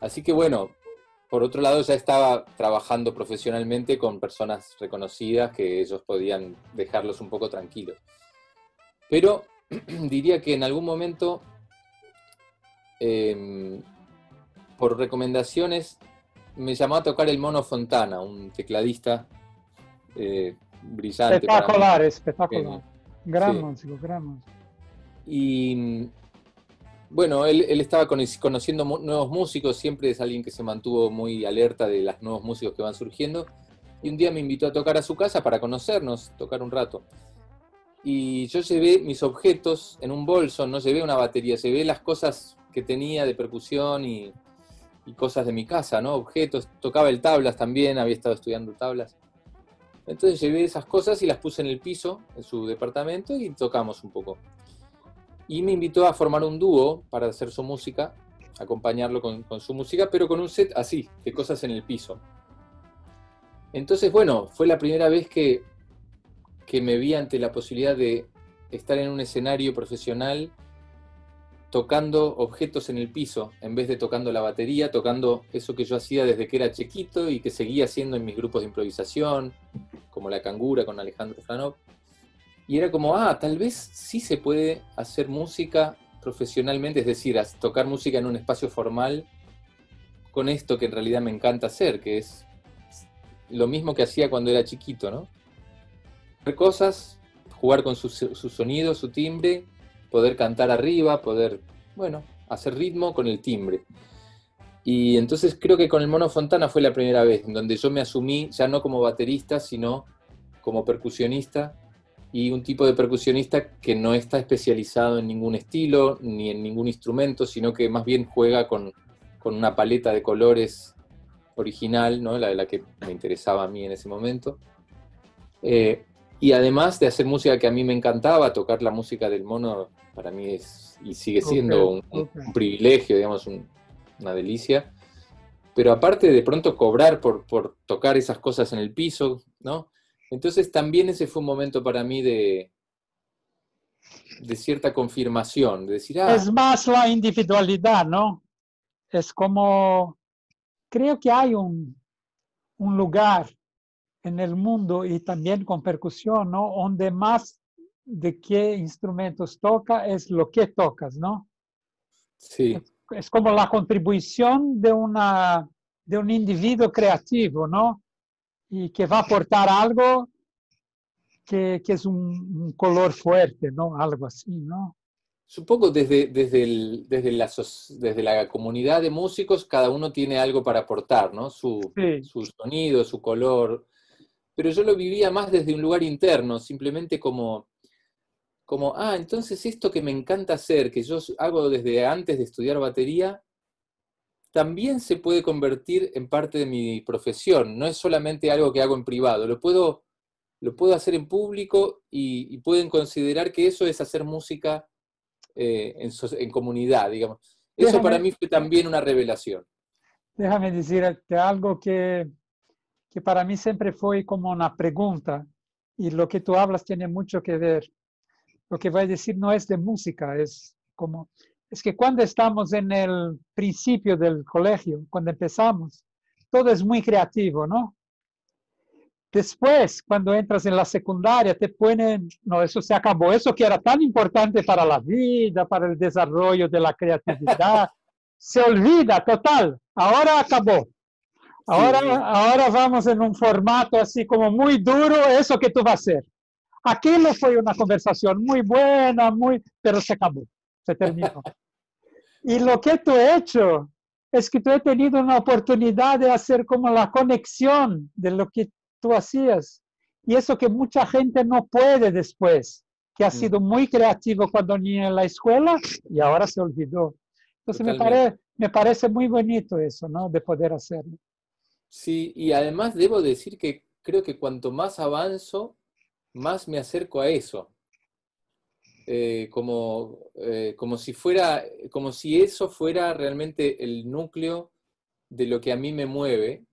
Así que bueno, por otro lado ya estaba trabajando profesionalmente con personas reconocidas que ellos podían dejarlos un poco tranquilos. Pero diría que en algún momento, eh, por recomendaciones, me llamó a tocar el Mono Fontana, un tecladista brillante para mí. Espectacular, Genio. espectacular. Gran Sí. músico, gran músico. Y bueno, él estaba conociendo nuevos músicos, siempre es alguien que se mantuvo muy alerta de los nuevos músicos que van surgiendo. Y un día me invitó a tocar a su casa para conocernos, tocar un rato. Y yo llevé mis objetos en un bolso, no llevé una batería, llevé las cosas que tenía de percusión y cosas de mi casa, ¿no? Objetos, tocaba el tablas también, había estado estudiando tablas. Entonces llevé esas cosas y las puse en el piso, en su departamento, y tocamos un poco. Y me invitó a formar un dúo para hacer su música, acompañarlo con su música, pero con un set así, de cosas en el piso. Entonces, bueno, fue la primera vez que me vi ante la posibilidad de estar en un escenario profesional tocando objetos en el piso, en vez de tocando la batería, tocando eso que yo hacía desde que era chiquito y que seguía haciendo en mis grupos de improvisación, como La Cangura con Alejandro Franov. Y era como, tal vez sí se puede hacer música profesionalmente, es decir, tocar música en un espacio formal con esto que en realidad me encanta hacer, que es lo mismo que hacía cuando era chiquito, ¿no? Hacer cosas, jugar con su sonido, su timbre, poder cantar arriba, poder, bueno, hacer ritmo con el timbre. Y entonces creo que con el Mono Fontana fue la primera vez en donde yo me asumí ya no como baterista, sino como percusionista, y un tipo de percusionista que no está especializado en ningún estilo ni en ningún instrumento, sino que más bien juega con una paleta de colores original, ¿no? La que me interesaba a mí en ese momento. Y además de hacer música que a mí me encantaba, tocar la música del Mono para mí es y sigue siendo un privilegio, digamos, una delicia. Pero aparte de pronto cobrar por tocar esas cosas en el piso, ¿no? Entonces también ese fue un momento para mí de cierta confirmación, de decir, Es más la individualidad, ¿no? Es como, creo que hay un lugar en el mundo y también con percusión, ¿no? Donde más de qué instrumentos toca es lo que tocas, ¿no? sí, Es como la contribución de un individuo creativo, ¿no? Y que va a aportar algo que es un color fuerte, ¿no? Algo así, ¿no? supongo desde la comunidad de músicos, cada uno tiene algo para aportar, ¿no? Sí, Su sonido, su color, pero yo lo vivía más desde un lugar interno, simplemente como, entonces esto que me encanta hacer, que yo hago desde antes de estudiar batería, también se puede convertir en parte de mi profesión, no es solamente algo que hago en privado, lo puedo hacer en público y pueden considerar que eso es hacer música en comunidad, digamos. Eso para déjame, mí fue también una revelación. déjame decirte algo que para mí siempre fue como una pregunta y lo que tú hablas tiene mucho que ver. Lo que voy a decir no es de música, es que cuando estamos en el principio del colegio, cuando empezamos, todo es muy creativo, ¿no? Después, cuando entras en la secundaria, te ponen, no, eso se acabó, eso que era tan importante para la vida, para el desarrollo de la creatividad, se olvida total, ahora acabó. Sí, sí. Ahora vamos en un formato así como muy duro, eso que tú vas a hacer. Aquello fue una conversación muy buena, pero se acabó, se terminó. Y lo que tú has hecho es que tú has tenido una oportunidad de hacer como la conexión de lo que tú hacías. Y eso que mucha gente no puede después, que ha sido muy creativo cuando ni en la escuela y ahora se olvidó. Entonces Totalmente. me parece muy bonito eso, ¿no? De poder hacerlo. Sí, y además debo decir que creo que cuanto más avanzo, más me acerco a eso. Como si eso fuera realmente el núcleo de lo que a mí me mueve.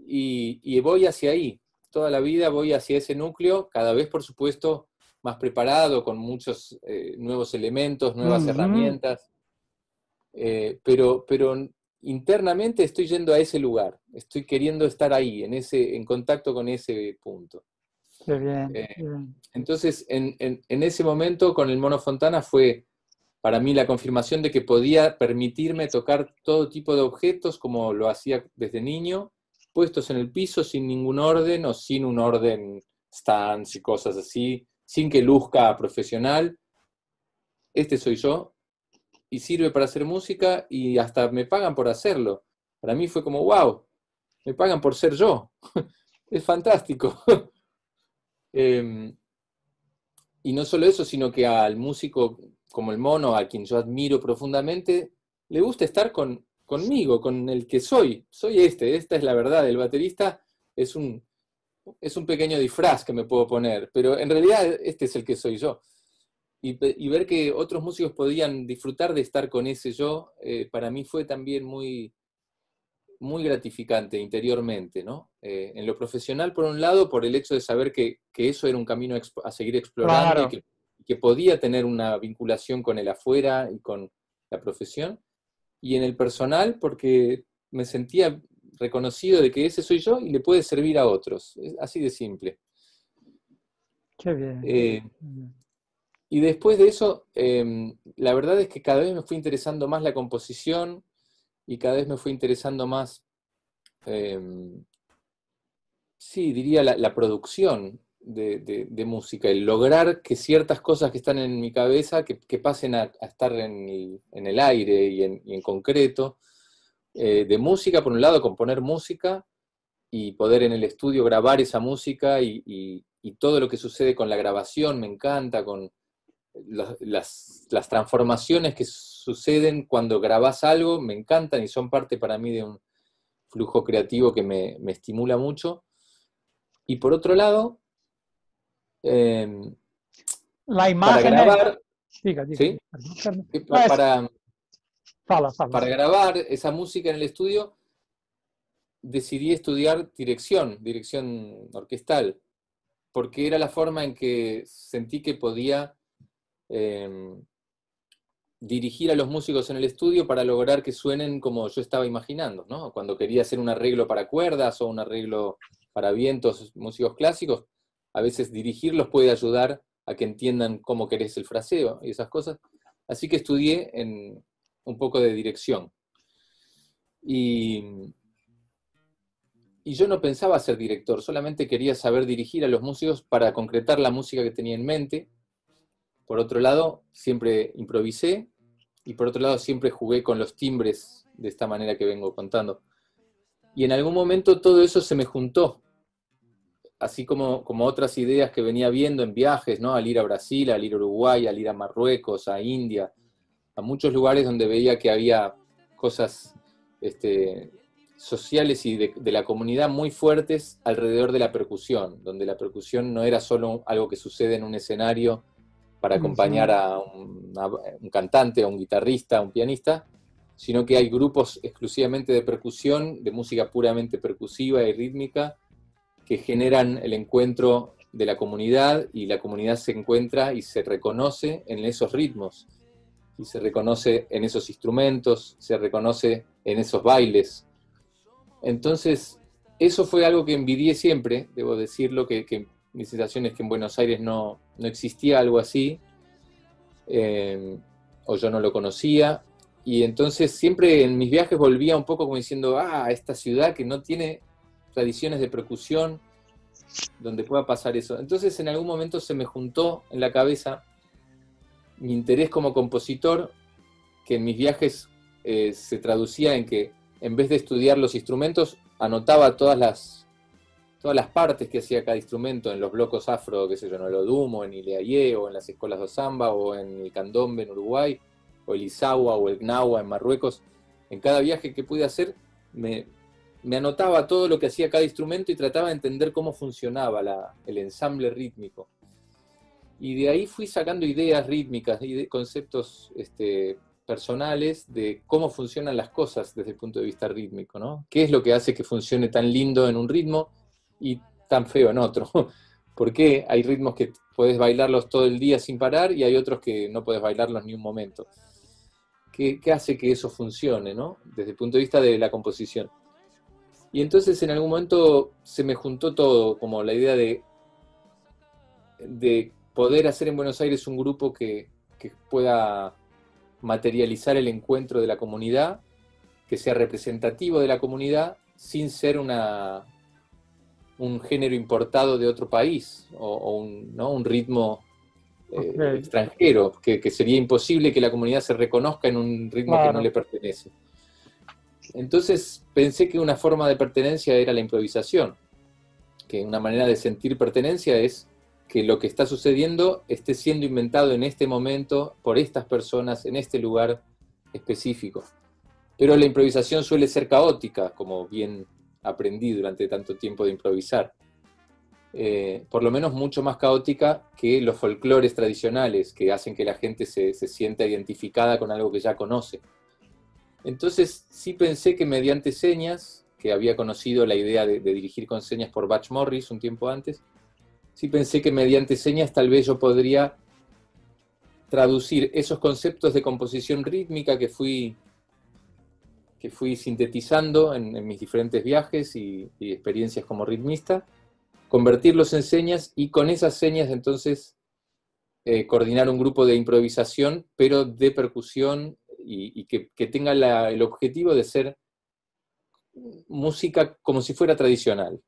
y voy hacia ahí. Toda la vida voy hacia ese núcleo, cada vez, por supuesto, más preparado, con muchos nuevos elementos, nuevas herramientas. Pero internamente estoy yendo a ese lugar, estoy queriendo estar ahí, en contacto con ese punto. Qué bien, qué bien. Entonces, en ese momento con el Mono Fontana fue para mí la confirmación de que podía permitirme tocar todo tipo de objetos como lo hacía desde niño, puestos en el piso sin ningún orden o sin un orden stance y cosas así, sin que luzca profesional. Este soy yo y sirve para hacer música y hasta me pagan por hacerlo. Para mí fue como, wow, me pagan por ser yo. Es fantástico. Y no solo eso, sino que al músico como el Mono, a quien yo admiro profundamente, le gusta estar conmigo, con el que soy. Soy esta es la verdad. El baterista es un pequeño disfraz que me puedo poner, pero en realidad este es el que soy yo. Y ver que otros músicos podían disfrutar de estar con ese yo, para mí fue también muy, muy gratificante interiormente, ¿no? En lo profesional, por un lado, por el hecho de saber que eso era un camino a seguir explorando, Claro. y que podía tener una vinculación con el afuera y con la profesión. Y en el personal, porque me sentía reconocido de que ese soy yo y le puede servir a otros. Es así de simple. Qué bien. Y después de eso, la verdad es que cada vez me fue interesando más la composición y cada vez me fue interesando más, sí, diría la producción de música, el lograr que ciertas cosas que están en mi cabeza, que pasen a estar en el aire y en concreto, de música, por un lado, componer música y poder en el estudio grabar esa música y todo lo que sucede con la grabación me encanta, con las transformaciones que suceden cuando grabás algo, me encantan y son parte para mí de un flujo creativo que me estimula mucho. Y por otro lado, La para imagen es... grabar, Diga, ¿sí? perdón. No, Para fala. grabar esa música en el estudio, decidí estudiar dirección orquestal, porque era la forma en que sentí que podía dirigir a los músicos en el estudio para lograr que suenen como yo estaba imaginando, ¿no? Cuando quería hacer un arreglo para cuerdas o un arreglo para vientos, músicos clásicos, a veces dirigirlos puede ayudar a que entiendan cómo querés el fraseo y esas cosas. Así que estudié un poco de dirección. Y yo no pensaba ser director, solamente quería saber dirigir a los músicos para concretar la música que tenía en mente. Por otro lado, siempre improvisé, y por otro lado siempre jugué con los timbres de esta manera que vengo contando. Y en algún momento todo eso se me juntó, así como otras ideas que venía viendo en viajes, ¿no? Al ir a Brasil, al ir a Uruguay, al ir a Marruecos, a India, a muchos lugares donde veía que había cosas sociales y de la comunidad muy fuertes alrededor de la percusión, donde la percusión no era solo algo que sucede en un escenario para acompañar a un cantante, a un guitarrista, a un pianista, sino que hay grupos exclusivamente de percusión, de música puramente percusiva y rítmica, que generan el encuentro de la comunidad, y la comunidad se encuentra y se reconoce en esos ritmos, y se reconoce en esos instrumentos, se reconoce en esos bailes. Entonces, eso fue algo que envidié siempre, debo decirlo, que mi sensación es que en Buenos Aires no existía algo así, o yo no lo conocía, y entonces siempre en mis viajes volvía un poco como diciendo, esta ciudad que no tiene tradiciones de percusión, donde pueda pasar eso. Entonces en algún momento se me juntó en la cabeza mi interés como compositor, que en mis viajes se traducía en que en vez de estudiar los instrumentos, anotaba todas las partes que hacía cada instrumento en los blocos afro, qué sé yo, en el Odumo, en Ileayé, o en las escuelas de samba, o en el candombe en Uruguay, o el Izagua, o el Gnawa en Marruecos. En cada viaje que pude hacer, me anotaba todo lo que hacía cada instrumento y trataba de entender cómo funcionaba el ensamble rítmico. Y de ahí fui sacando ideas rítmicas, conceptos personales de cómo funcionan las cosas desde el punto de vista rítmico, ¿no? ¿Qué es lo que hace que funcione tan lindo en un ritmo y tan feo en otro? ¿Por qué hay ritmos que puedes bailarlos todo el día sin parar y hay otros que no puedes bailarlos ni un momento? ¿Qué hace que eso funcione, ¿no? Desde el punto de vista de la composición. Y entonces en algún momento se me juntó todo, como la idea de poder hacer en Buenos Aires un grupo que pueda materializar el encuentro de la comunidad, que sea representativo de la comunidad, sin ser un género importado de otro país, o un ritmo extranjero, que sería imposible que la comunidad se reconozca en un ritmo que no le pertenece. Entonces pensé que una forma de pertenencia era la improvisación, que una manera de sentir pertenencia es que lo que está sucediendo esté siendo inventado en este momento por estas personas, en este lugar específico. Pero la improvisación suele ser caótica, como bien aprendí durante tanto tiempo de improvisar. Por lo menos mucho más caótica que los folclores tradicionales, que hacen que la gente se sienta identificada con algo que ya conoce. Entonces sí pensé que mediante señas, que había conocido la idea de dirigir con señas por Butch Morris un tiempo antes, sí pensé que mediante señas tal vez yo podría traducir esos conceptos de composición rítmica que fui sintetizando en mis diferentes viajes y experiencias como ritmista, convertirlos en señas y con esas señas entonces coordinar un grupo de improvisación, pero de percusión y que tenga el objetivo de ser música como si fuera tradicional,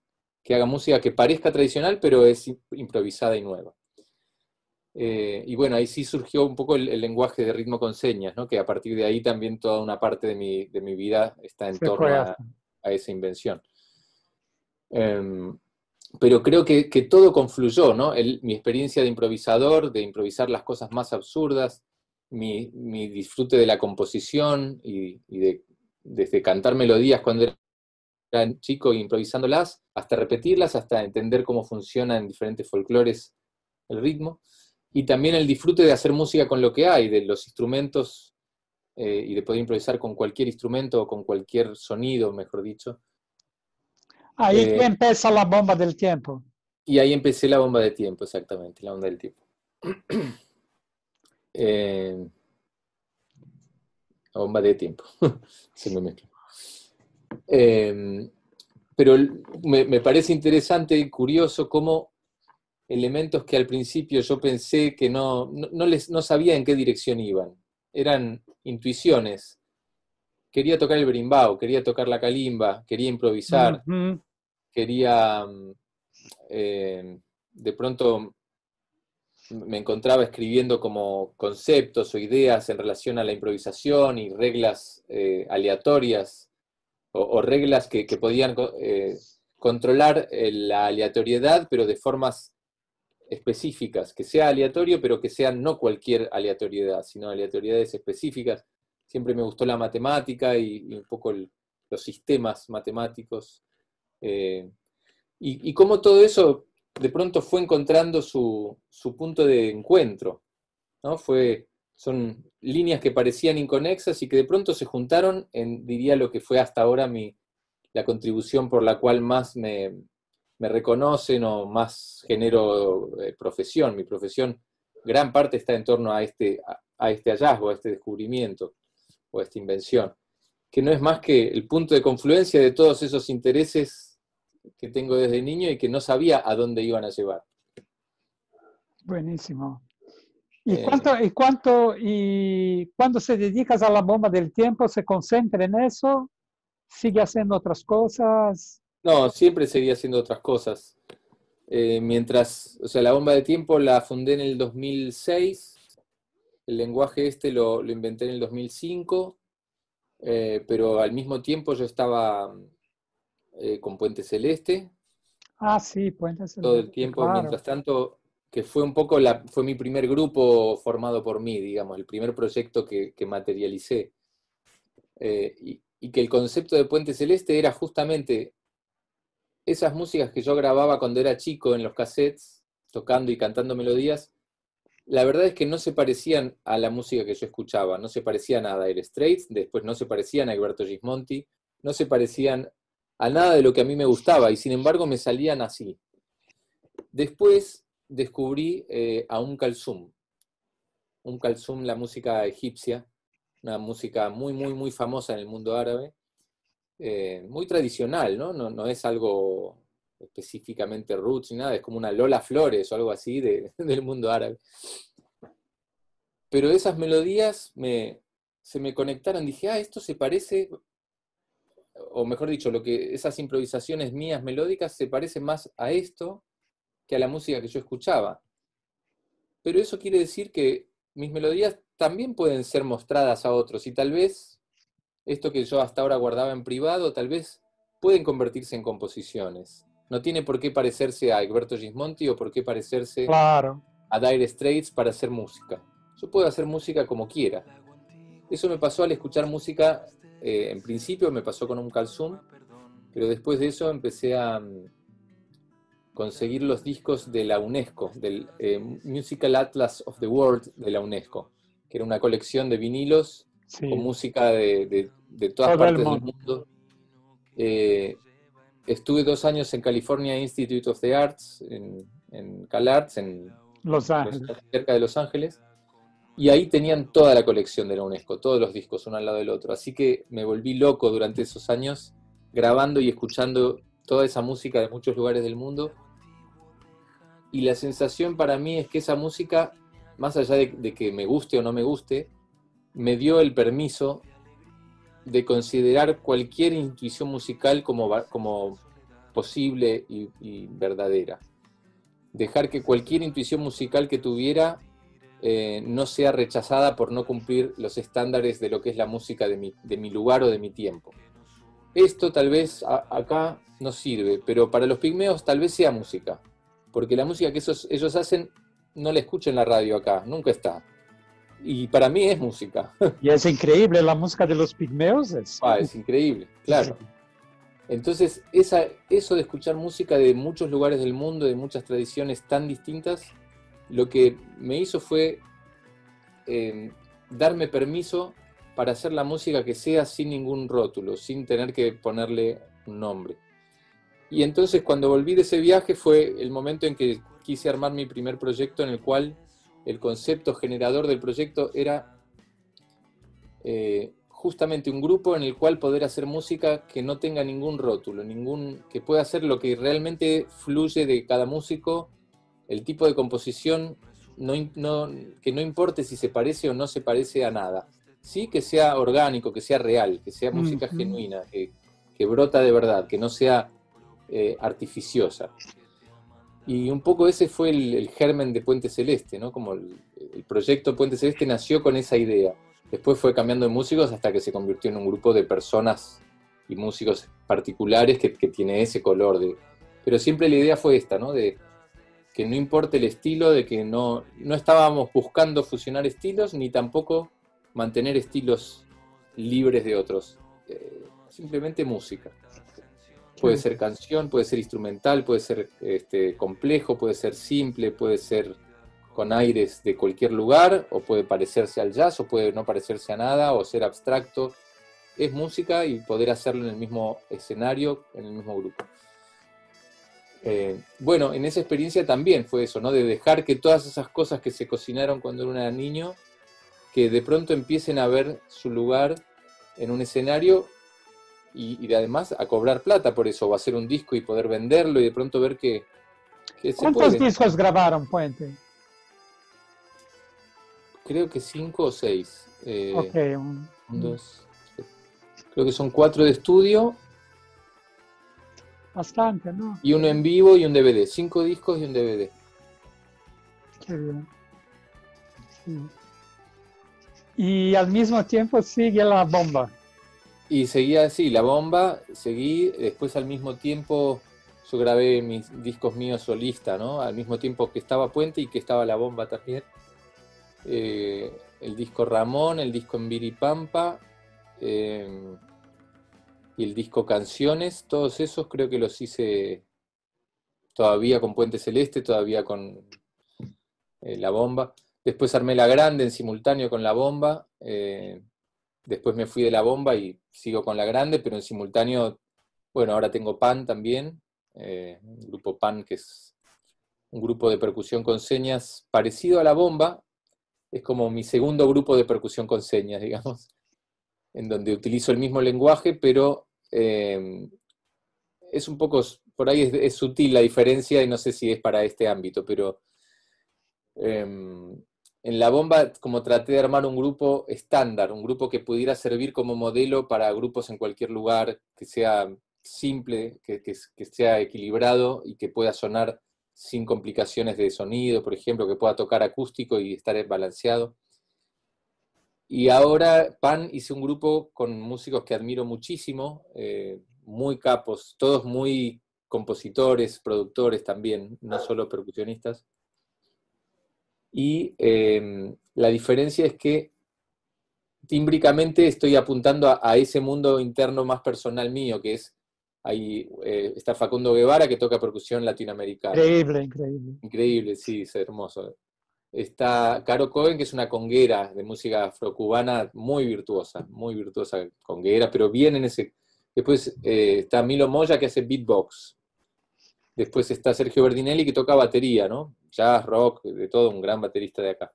que haga música que parezca tradicional, pero es improvisada y nueva. Y bueno, ahí sí surgió un poco el lenguaje de ritmo con señas, ¿no? Que a partir de ahí también toda una parte de mi vida está en torno a esa invención. Pero creo que todo confluyó, ¿no? Mi experiencia de improvisador, de improvisar las cosas más absurdas, mi disfrute de la composición y desde cantar melodías cuando era chico improvisándolas, hasta repetirlas, hasta entender cómo funciona en diferentes folclores el ritmo, y también el disfrute de hacer música con lo que hay, de los instrumentos, y de poder improvisar con cualquier instrumento o con cualquier sonido, mejor dicho. Ahí empieza la bomba del tiempo. Y ahí empecé la bomba de tiempo, exactamente, la onda del tiempo. La bomba de tiempo, se me mezcla. Pero me parece interesante y curioso cómo elementos que al principio yo pensé que no sabía en qué dirección iban, eran intuiciones. Quería tocar el berimbau, quería tocar la calimba, quería improvisar, quería, de pronto me encontraba escribiendo como conceptos o ideas en relación a la improvisación y reglas aleatorias, o reglas que podían controlar la aleatoriedad, pero de formas específicas, que sea aleatorio, pero que sean no cualquier aleatoriedad, sino aleatoriedades específicas. Siempre me gustó la matemática y un poco los sistemas matemáticos. Y cómo todo eso de pronto fue encontrando su punto de encuentro, ¿no? Son líneas que parecían inconexas y que de pronto se juntaron en, diría, lo que fue hasta ahora la contribución por la cual más me reconocen o más genero profesión. Mi profesión, gran parte está en torno a este hallazgo, a este descubrimiento o a esta invención, que no es más que el punto de confluencia de todos esos intereses que tengo desde niño y que no sabía a dónde iban a llevar. Buenísimo. ¿Y cuando se dedicas a la bomba del tiempo, se concentra en eso? ¿Sigue haciendo otras cosas? No, siempre seguía haciendo otras cosas. O sea, la bomba de tiempo la fundé en el 2006, el lenguaje lo inventé en el 2005, pero al mismo tiempo yo estaba con Puente Celeste. Ah, sí, Puente Celeste. Todo el tiempo, claro. Mientras tanto, que fue un poco fue mi primer grupo formado por mí, digamos, el primer proyecto que materialicé. Y que el concepto de Puente Celeste era justamente esas músicas que yo grababa cuando era chico en los cassettes, tocando y cantando melodías, la verdad es que no se parecían a la música que yo escuchaba, no se parecían a Dire Straits, después no se parecían a Egberto Gismonti, no se parecían a nada de lo que a mí me gustaba, y sin embargo me salían así. Después descubrí a Kalsum, la música egipcia, una música muy, muy, muy famosa en el mundo árabe, muy tradicional, ¿no? No es algo específicamente roots ni nada, es como una Lola Flores o algo así del mundo árabe. Pero esas melodías se me conectaron, dije, esto se parece, o mejor dicho, esas improvisaciones mías melódicas se parecen más a esto que a la música que yo escuchaba. Pero eso quiere decir que mis melodías también pueden ser mostradas a otros, y tal vez esto que yo hasta ahora guardaba en privado, tal vez pueden convertirse en composiciones. No tiene por qué parecerse a Egberto Gismonti o por qué parecerse Claro. a Dire Straits para hacer música. Yo puedo hacer música como quiera. Eso me pasó al escuchar música, en principio me pasó con Kalsum, pero después de eso empecé a conseguir los discos de la UNESCO, del Musical Atlas of the World de la UNESCO, que era una colección de vinilos con música de todas todo partes del mundo. Estuve 2 años en California Institute of the Arts, en CalArts, en Los Ángeles, cerca de Los Ángeles, y ahí tenían toda la colección de la UNESCO, todos los discos uno al lado del otro. Así que me volví loco durante esos años grabando y escuchando toda esa música de muchos lugares del mundo. Y la sensación para mí es que esa música, más allá de que me guste o no me guste, me dio el permiso de considerar cualquier intuición musical como posible y verdadera. Dejar que cualquier intuición musical que tuviera no sea rechazada por no cumplir los estándares de lo que es la música de mi lugar o de mi tiempo. Esto tal vez acá no sirve, pero para los pigmeos tal vez sea música, porque la música que ellos hacen no la escucho en la radio acá, nunca está. Y para mí es música. Y es increíble, la música de los pigmeos es increíble, claro. Entonces, eso de escuchar música de muchos lugares del mundo, de muchas tradiciones tan distintas, lo que me hizo fue darme permiso para hacer la música que sea sin ningún rótulo, sin tener que ponerle un nombre. Y entonces cuando volví de ese viaje fue el momento en que quise armar mi primer proyecto, en el cual el concepto generador del proyecto era justamente un grupo en el cual poder hacer música que no tenga ningún rótulo, que pueda hacer lo que realmente fluye de cada músico, el tipo de composición, que no importe si se parece o no se parece a nada. Sí, que sea orgánico, que sea real, que sea música genuina, que brota de verdad, que no sea artificiosa. Y un poco ese fue el germen de Puente Celeste, ¿no? Como el proyecto Puente Celeste nació con esa idea. Después fue cambiando de músicos hasta que se convirtió en un grupo de personas y músicos particulares que tiene ese color. Pero siempre la idea fue esta, ¿no? De que no importe el estilo, de que no estábamos buscando fusionar estilos, ni tampoco mantener estilos libres de otros. Simplemente música. Puede ser canción, puede ser instrumental, puede ser complejo, puede ser simple, puede ser con aires de cualquier lugar, o puede parecerse al jazz, o puede no parecerse a nada, o ser abstracto. Es música y poder hacerlo en el mismo escenario, en el mismo grupo. Bueno, en esa experiencia también fue eso, ¿no? De dejar que todas esas cosas que se cocinaron cuando uno era niño, que de pronto empiecen a ver su lugar en un escenario y además a cobrar plata por eso, o hacer un disco y poder venderlo y de pronto ver que se puede. ¿Cuántos discos grabaron, Puente? Creo que 5 o 6. Ok. Creo que son 4 de estudio. Bastante, ¿no? Y uno en vivo y un DVD. 5 discos y un DVD. Qué bien. Sí. Y al mismo tiempo sigue La Bomba. Y seguía así, La Bomba, seguí, después al mismo tiempo yo grabé mis discos míos solista, ¿no? Al mismo tiempo que estaba Puente y que estaba La Bomba también. El disco Ramón, el disco Mbiripampa, y el disco Canciones, todos esos creo que los hice todavía con Puente Celeste, todavía con La Bomba. Después armé la grande en simultáneo con la bomba. Después me fui de la bomba y sigo con la grande, pero en simultáneo, bueno, ahora tengo PAN también. Un grupo PAN, que es un grupo de percusión con señas parecido a la bomba. Es como mi segundo grupo de percusión con señas, digamos, en donde utilizo el mismo lenguaje, pero es un poco, por ahí es sutil la diferencia y no sé si es para este ámbito, pero en la bomba como traté de armar un grupo estándar, un grupo que pudiera servir como modelo para grupos en cualquier lugar, que sea simple, que sea equilibrado y que pueda sonar sin complicaciones de sonido, por ejemplo, que pueda tocar acústico y estar balanceado. Y ahora, PAN, hice un grupo con músicos que admiro muchísimo, muy capos, todos muy compositores, productores también, no solo percusionistas. Y la diferencia es que tímbricamente estoy apuntando a ese mundo interno más personal mío, que es, ahí está Facundo Guevara, que toca percusión latinoamericana. Increíble, increíble. Increíble, sí, es hermoso. Está Caro Cohen, que es una conguera de música afrocubana muy virtuosa conguera, pero bien en ese... Después está Milo Moya, que hace beatbox. Después está Sergio Berdinelli, que toca batería, ¿no? Jazz, rock, de todo, un gran baterista de acá.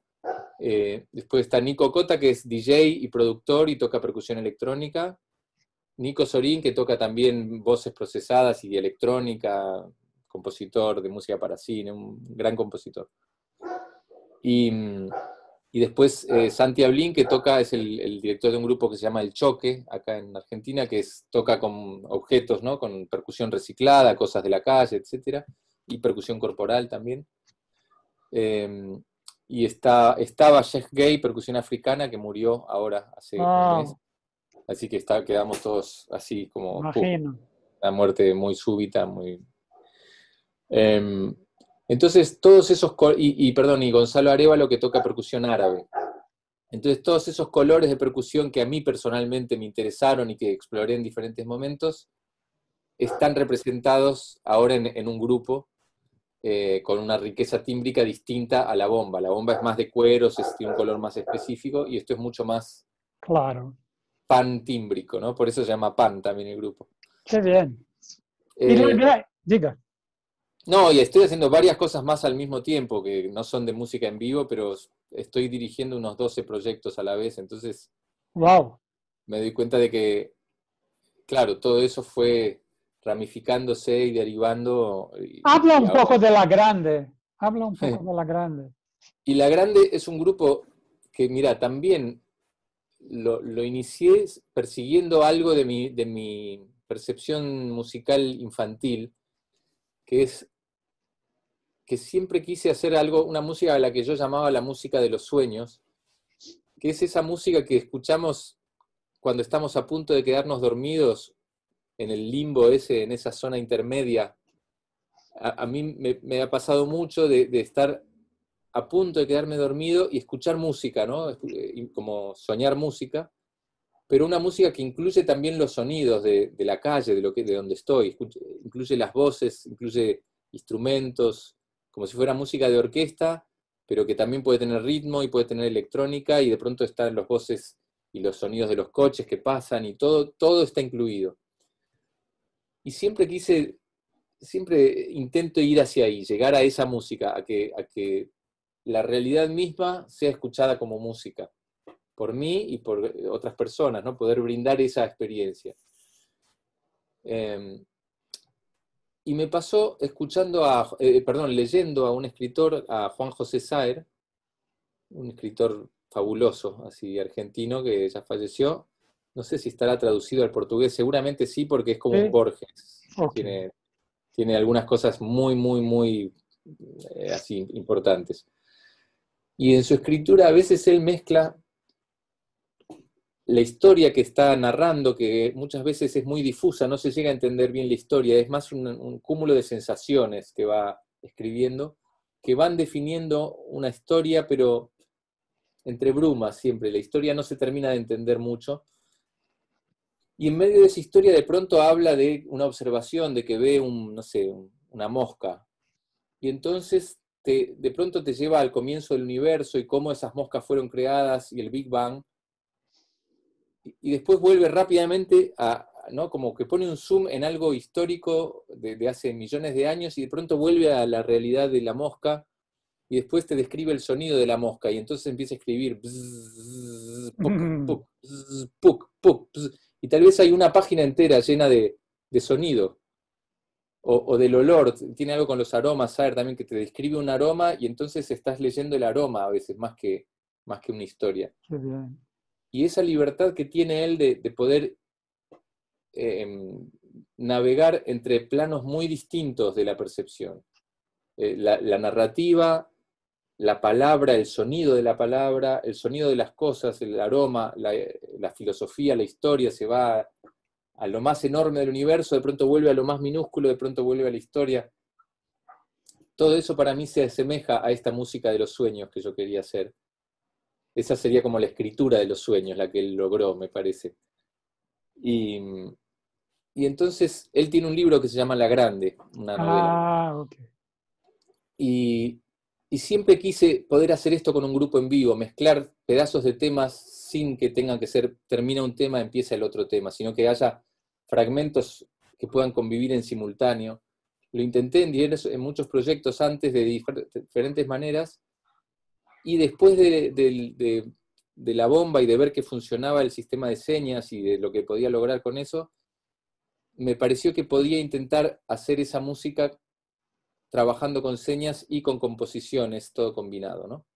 Después está Nico Cota, que es DJ y productor y toca percusión electrónica. Nico Sorín, que toca también voces procesadas y electrónica, compositor de música para cine, un gran compositor. Y después Santi Ablín, que es el director de un grupo que se llama El Choque, acá en Argentina, que toca con objetos, ¿no? Con percusión reciclada, cosas de la calle, etc. Y percusión corporal también. Y estaba Sheikh Gay, percusión africana, que murió ahora hace un mes. Así que quedamos todos así como... Imagino. Una muerte muy súbita, muy... Entonces, todos esos... Y Gonzalo Arévalo, que toca percusión árabe. Entonces, todos esos colores de percusión que a mí personalmente me interesaron y que exploré en diferentes momentos, están representados ahora en un grupo con una riqueza tímbrica distinta a la bomba. La bomba es más de cueros, tiene un color más específico, y esto es mucho más claro, pan tímbrico, ¿no? Por eso se llama PAN también el grupo. Qué bien. Diga. No, y estoy haciendo varias cosas más al mismo tiempo, que no son de música en vivo, pero estoy dirigiendo unos 12 proyectos a la vez, entonces Wow. me doy cuenta de que, claro, todo eso fue ramificándose y derivando. Habla un poco de La Grande. Habla un poco de La Grande. Y La Grande es un grupo que, mira, también lo inicié persiguiendo algo de mi percepción musical infantil, que es que siempre quise hacer una música a la que yo llamaba la música de los sueños, que es esa música que escuchamos cuando estamos a punto de quedarnos dormidos en el limbo ese, en esa zona intermedia. A mí me ha pasado mucho de estar a punto de quedarme dormido y escuchar música, ¿no? Como soñar música, pero una música que incluye también los sonidos de la calle, de donde estoy, incluye las voces, incluye instrumentos, como si fuera música de orquesta, pero que también puede tener ritmo y puede tener electrónica, y de pronto están las voces y los sonidos de los coches que pasan, y todo está incluido. Y siempre intento ir hacia ahí, llegar a esa música, a que la realidad misma sea escuchada como música, por mí y por otras personas, ¿no? Poder brindar esa experiencia. Y me pasó leyendo a un escritor, a Juan José Saer, un escritor fabuloso, así argentino, que ya falleció. No sé si estará traducido al portugués, seguramente sí, porque es como un Borges. Okay. Tiene algunas cosas muy, muy, muy así importantes. Y en su escritura a veces él mezcla la historia que está narrando, que muchas veces es muy difusa, no se llega a entender bien la historia, es más un cúmulo de sensaciones que va escribiendo, que van definiendo una historia, pero entre brumas siempre. La historia no se termina de entender mucho. Y en medio de esa historia de pronto habla de una observación, de que ve una mosca. Y entonces de pronto te lleva al comienzo del universo y cómo esas moscas fueron creadas y el Big Bang, y después vuelve rápidamente ¿no? Como que pone un zoom en algo histórico de hace millones de años y de pronto vuelve a la realidad de la mosca y después te describe el sonido de la mosca y entonces empieza a escribir bzz, puk, puk, bzz, puk, puk, bzz, y tal vez hay una página entera llena de sonido o del olor, tiene algo con los aromas, saber también que te describe un aroma y entonces estás leyendo el aroma a veces más que una historia. Qué bien. Y esa libertad que tiene él de poder navegar entre planos muy distintos de la percepción. La narrativa, la palabra, el sonido de la palabra, el sonido de las cosas, el aroma, la filosofía, la historia, se va a lo más enorme del universo, de pronto vuelve a lo más minúsculo, de pronto vuelve a la historia. Todo eso para mí se asemeja a esta música de los sueños que yo quería hacer. Esa sería como la escritura de los sueños, la que él logró, me parece. Y entonces él tiene un libro que se llama La Grande, una novela. Ok. Y siempre quise poder hacer esto con un grupo en vivo, mezclar pedazos de temas sin que tengan que ser, termina un tema, empieza el otro tema, sino que haya fragmentos que puedan convivir en simultáneo. Lo intenté en muchos proyectos antes de diferentes maneras, y después de la bomba y de ver que funcionaba el sistema de señas y de lo que podía lograr con eso, me pareció que podía intentar hacer esa música trabajando con señas y con composiciones, todo combinado, ¿no?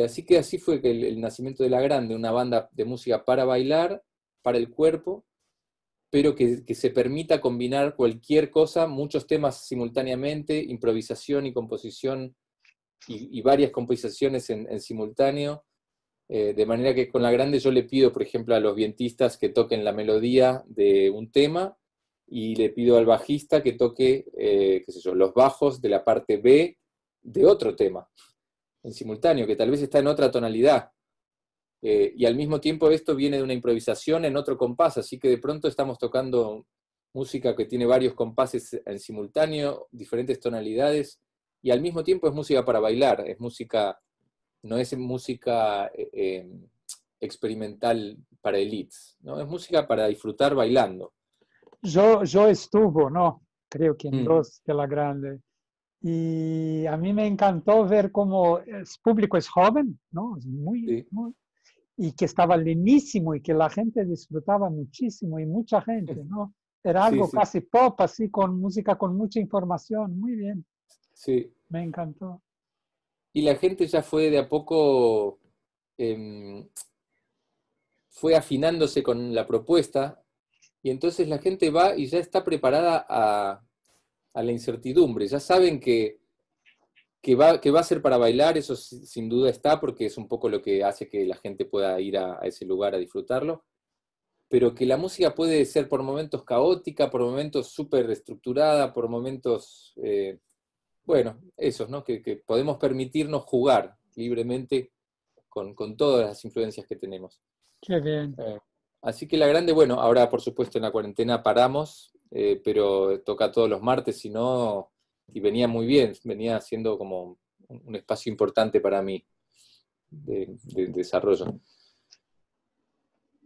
Así que así fue que el nacimiento de La Grande, una banda de música para bailar, para el cuerpo, pero que se permita combinar cualquier cosa, muchos temas simultáneamente, improvisación y composición, y varias composiciones en simultáneo, de manera que con La Grande yo le pido, por ejemplo, a los vientistas que toquen la melodía de un tema, y le pido al bajista que toque, qué sé yo, los bajos de la parte B de otro tema, en simultáneo, que tal vez está en otra tonalidad. Y al mismo tiempo esto viene de una improvisación en otro compás, así que de pronto estamos tocando música que tiene varios compases en simultáneo, diferentes tonalidades, y al mismo tiempo es música para bailar, es música, no es música experimental para elites, ¿no? Es música para disfrutar bailando. Yo estuve, ¿no? Creo que en dos de La Grande. Y a mí me encantó ver cómo el público es joven, ¿no? Es Sí. Y que estaba lenísimo y que la gente disfrutaba muchísimo y mucha gente, ¿no? Era algo Sí. casi pop, así con música, con mucha información. Muy bien. Sí. Me encantó. Y la gente ya fue de a poco, fue afinándose con la propuesta, y entonces la gente va y ya está preparada a la incertidumbre, ya saben que va a ser para bailar, eso sin duda está, porque es un poco lo que hace que la gente pueda ir a ese lugar a disfrutarlo, pero que la música puede ser por momentos caótica, por momentos súper estructurada, por momentos, bueno, esos, ¿no? Que podemos permitirnos jugar libremente con todas las influencias que tenemos. Qué bien. Así que La Grande, bueno, ahora por supuesto en la cuarentena paramos, pero toca todos los martes, y venía muy bien, venía siendo como un espacio importante para mí de desarrollo.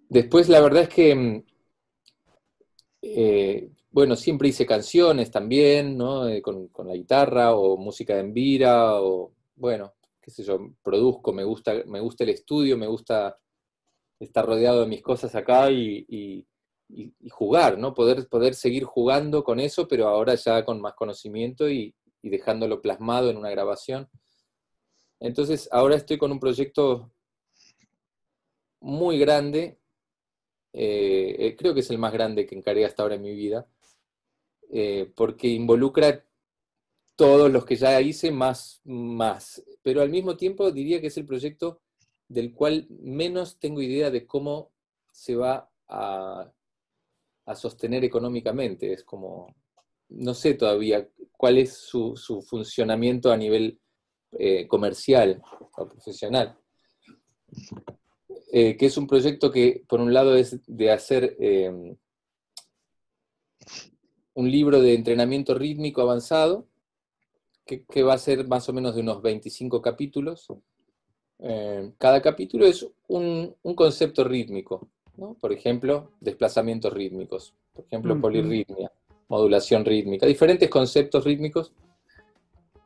Después la verdad es que, bueno, siempre hice canciones también, ¿no? Con la guitarra, o música de Envira, o bueno, qué sé yo, produzco, me gusta el estudio, me gusta estar rodeado de mis cosas acá y jugar, ¿no? Poder seguir jugando con eso, pero ahora ya con más conocimiento y dejándolo plasmado en una grabación. Entonces ahora estoy con un proyecto muy grande, creo que es el más grande que encargué hasta ahora en mi vida, porque involucra todos los que ya hice más, pero al mismo tiempo diría que es el proyecto del cual menos tengo idea de cómo se va a sostener económicamente. Es como, no sé todavía cuál es su funcionamiento a nivel comercial o profesional. Que es un proyecto que, por un lado, es de hacer un libro de entrenamiento rítmico avanzado, que va a ser más o menos de unos 25 capítulos. Cada capítulo es un concepto rítmico, ¿no? Por ejemplo, desplazamientos rítmicos, por ejemplo, polirritmia, modulación rítmica, diferentes conceptos rítmicos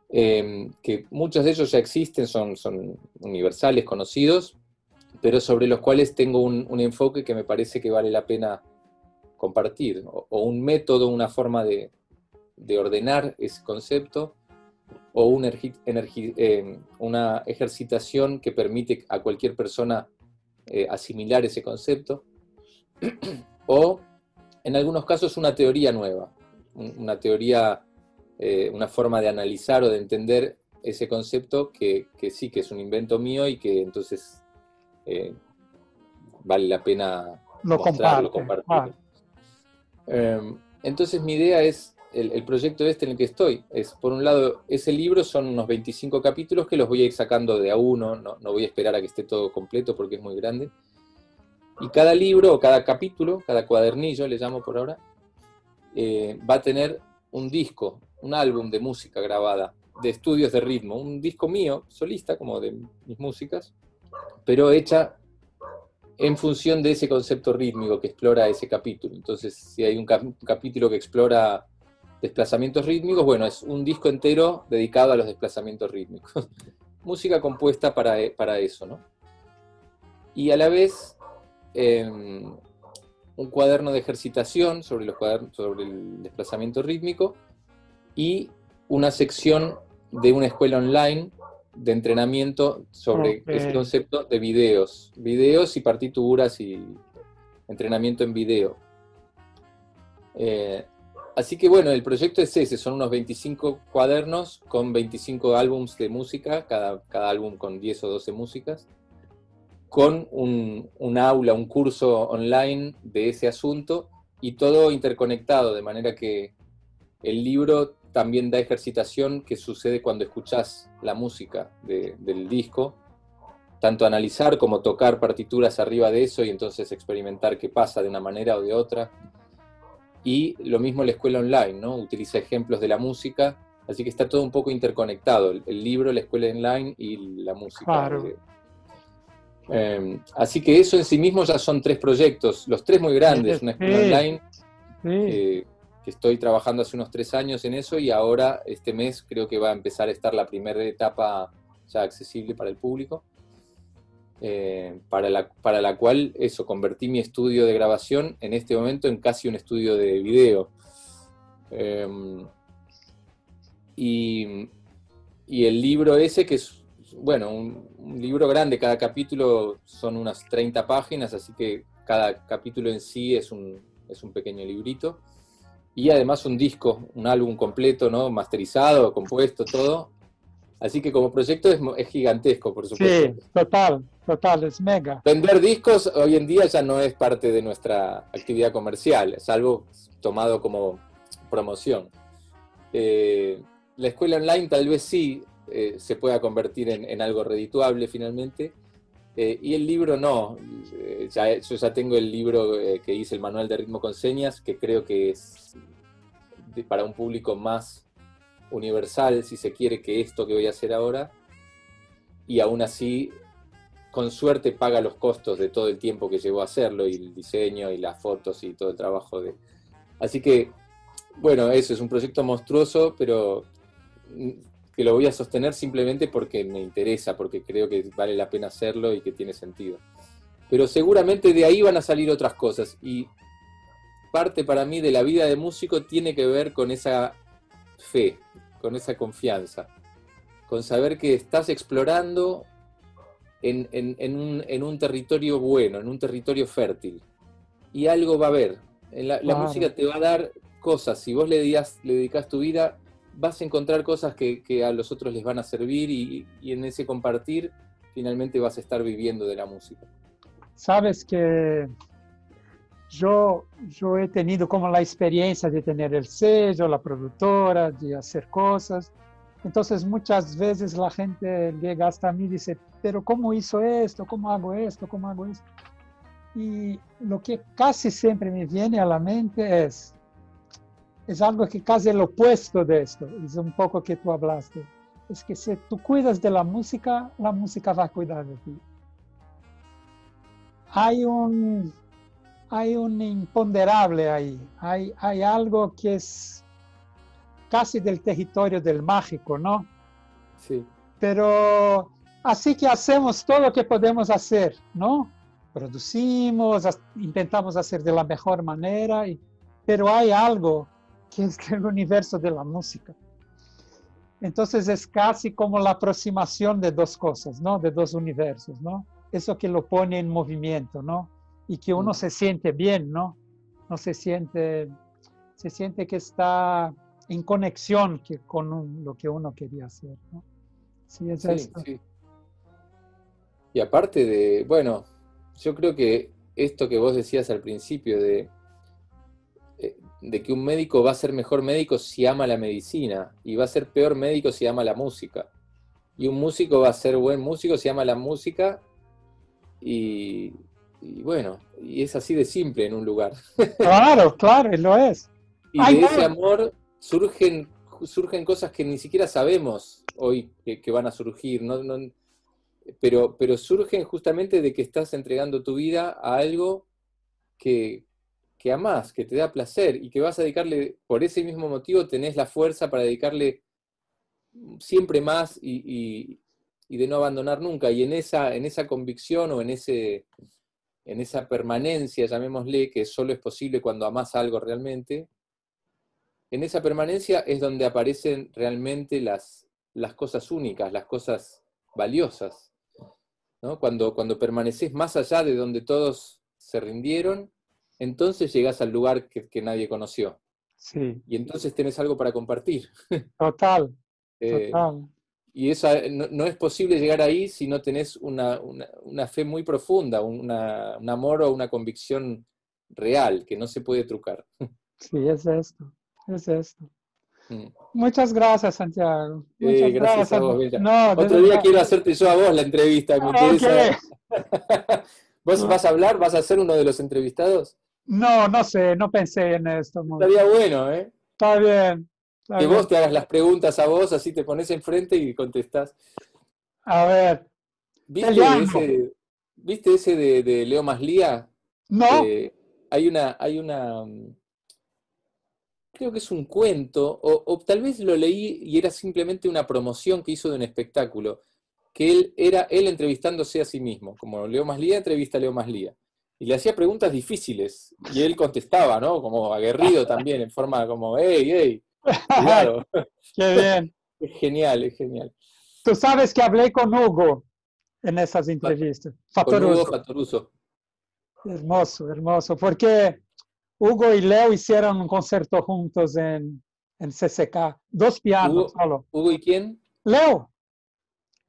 que muchos de ellos ya existen, son universales, conocidos, pero sobre los cuales tengo un enfoque que me parece que vale la pena compartir, o un método, una forma de ordenar ese concepto, o una ejercitación que permite a cualquier persona asimilar ese concepto, o en algunos casos una teoría nueva, una teoría, una forma de analizar o de entender ese concepto que sí, que es un invento mío y que entonces vale la pena mostrarlo, compartirlo. Entonces mi idea es, el proyecto este en el que estoy, es por un lado, ese libro son unos 25 capítulos que los voy a ir sacando de a uno, no voy a esperar a que esté todo completo porque es muy grande. Y cada libro, o cada capítulo, cada cuadernillo, le llamo por ahora, va a tener un disco, un álbum de música grabada, de estudios de ritmo, un disco mío, solista, como de mis músicas, pero hecha en función de ese concepto rítmico que explora ese capítulo. Entonces, si hay un capítulo que explora desplazamientos rítmicos, bueno, es un disco entero dedicado a los desplazamientos rítmicos. Música compuesta para eso, ¿no? Y a la vez, un cuaderno de ejercitación sobre el desplazamiento rítmico y una sección de una escuela online de entrenamiento sobre ese concepto de videos y partituras y entrenamiento en video. Así que bueno, el proyecto es ese, son unos 25 cuadernos con 25 álbums de música, cada álbum con 10 o 12 músicas, con un aula, un curso online de ese asunto y todo interconectado, de manera que el libro también da ejercitación que sucede cuando escuchás la música del disco, tanto analizar como tocar partituras arriba de eso y entonces experimentar qué pasa de una manera o de otra. Y lo mismo la escuela online, ¿no? Utiliza ejemplos de la música, así que está todo un poco interconectado, el libro, la escuela online y la música. Claro. Así que eso en sí mismo ya son 3 proyectos, los 3 muy grandes, una escuela online, que estoy trabajando hace unos 3 años en eso, y ahora este mes creo que va a empezar a estar la primera etapa ya accesible para el público, para la cual convertí mi estudio de grabación en este momento en casi un estudio de video. Y el libro ese, que es, bueno, un libro grande, cada capítulo son unas 30 páginas, así que cada capítulo en sí es un pequeño librito. Y además un disco, un álbum completo, ¿no? Masterizado, compuesto, todo. Así que como proyecto es gigantesco, por supuesto. Sí, total, es mega. Vender discos hoy en día ya no es parte de nuestra actividad comercial, es algo tomado como promoción. La escuela online tal vez sí se pueda convertir en algo redituable finalmente, y el libro no. Yo ya tengo el libro que hice, el manual de ritmo con señas, que creo que es para un público más universal, si se quiere, que esto que voy a hacer ahora, y aún así, con suerte, paga los costos de todo el tiempo que llevó a hacerlo, y el diseño, y las fotos, y todo el trabajo de... Así que, bueno, eso es un proyecto monstruoso, pero que lo voy a sostener simplemente porque me interesa, porque creo que vale la pena hacerlo y que tiene sentido. Pero seguramente de ahí van a salir otras cosas, y parte para mí de la vida de músico tiene que ver con esa fe, con esa confianza, con saber que estás explorando en un territorio bueno, en un territorio fértil, y algo va a haber. La música te va a dar cosas, si vos le dedicás tu vida, vas a encontrar cosas que a los otros les van a servir, y en ese compartir finalmente vas a estar viviendo de la música. Sabes que yo he tenido como la experiencia de tener el sello, la productora, de hacer cosas. Entonces muchas veces la gente llega hasta mí y dice, pero ¿cómo hizo esto? ¿Cómo hago esto? ¿Cómo hago esto? Y lo que casi siempre me viene a la mente es es algo que casi el opuesto de esto, es un poco que tú hablaste. Es que si tú cuidas de la música va a cuidar de ti. Hay un imponderable ahí, hay algo que es casi del territorio del mágico, ¿no? Sí. Pero así que hacemos todo lo que podemos hacer, ¿no? Producimos, intentamos hacer de la mejor manera, pero hay algo que es el universo de la música. Entonces es casi como la aproximación de dos cosas, ¿no? De dos universos, ¿no? Eso que lo pone en movimiento, ¿no? Y que uno se siente bien, ¿no? No se siente que está en conexión con lo que uno quería hacer, ¿no? Sí, es esto. Sí. Y aparte de, bueno, yo creo que esto que vos decías al principio de que un médico va a ser mejor médico si ama la medicina y va a ser peor médico si ama la música. Y un músico va a ser buen músico si ama la música y bueno, y es así de simple en un lugar. Claro, claro, lo es. Y de ese amor surgen cosas que ni siquiera sabemos hoy que van a surgir, pero surgen justamente de que estás entregando tu vida a algo que amás, que te da placer y que vas a dedicarle, por ese mismo motivo tenés la fuerza para dedicarle siempre más y de no abandonar nunca. Y en esa convicción o en esa permanencia, llamémosle, que solo es posible cuando amás algo realmente, en esa permanencia es donde aparecen realmente las cosas únicas, las cosas valiosas, ¿no? Cuando permaneces más allá de donde todos se rindieron, entonces llegás al lugar que nadie conoció. Sí. Y entonces tenés algo para compartir. Total, total. Y eso no es posible llegar ahí si no tenés una fe muy profunda, un amor o una convicción real, que no se puede trucar. Sí, es esto. Muchas gracias, Santiago. Muchas gracias a vos, Bella. No, otro día quiero hacerte yo a vos la entrevista, me interesa. ¿Vos vas a hablar? ¿Vas a ser uno de los entrevistados? No sé, no pensé en esto. Estaría bueno, ¿eh? Está bien. Que vos te hagas las preguntas a vos, así te pones enfrente y contestás. A ver. ¿Viste ese de Leo Maslía? No. Hay una creo que es un cuento, o tal vez lo leí y era simplemente una promoción que hizo de un espectáculo, que él entrevistándose a sí mismo, como Leo Maslía entrevista a Leo Maslía, y le hacía preguntas difíciles, y él contestaba, ¿no? Como aguerrido también, en forma como, ¡hey! Cuidado. ¡Qué bien! Es genial, es genial. Tú sabes que hablé con Hugo en esas entrevistas. Con Hugo Fattoruso. Hermoso, porque Hugo y Leo hicieron un concierto juntos en CCK. 2 pianos solo. ¿Hugo y quién? Leo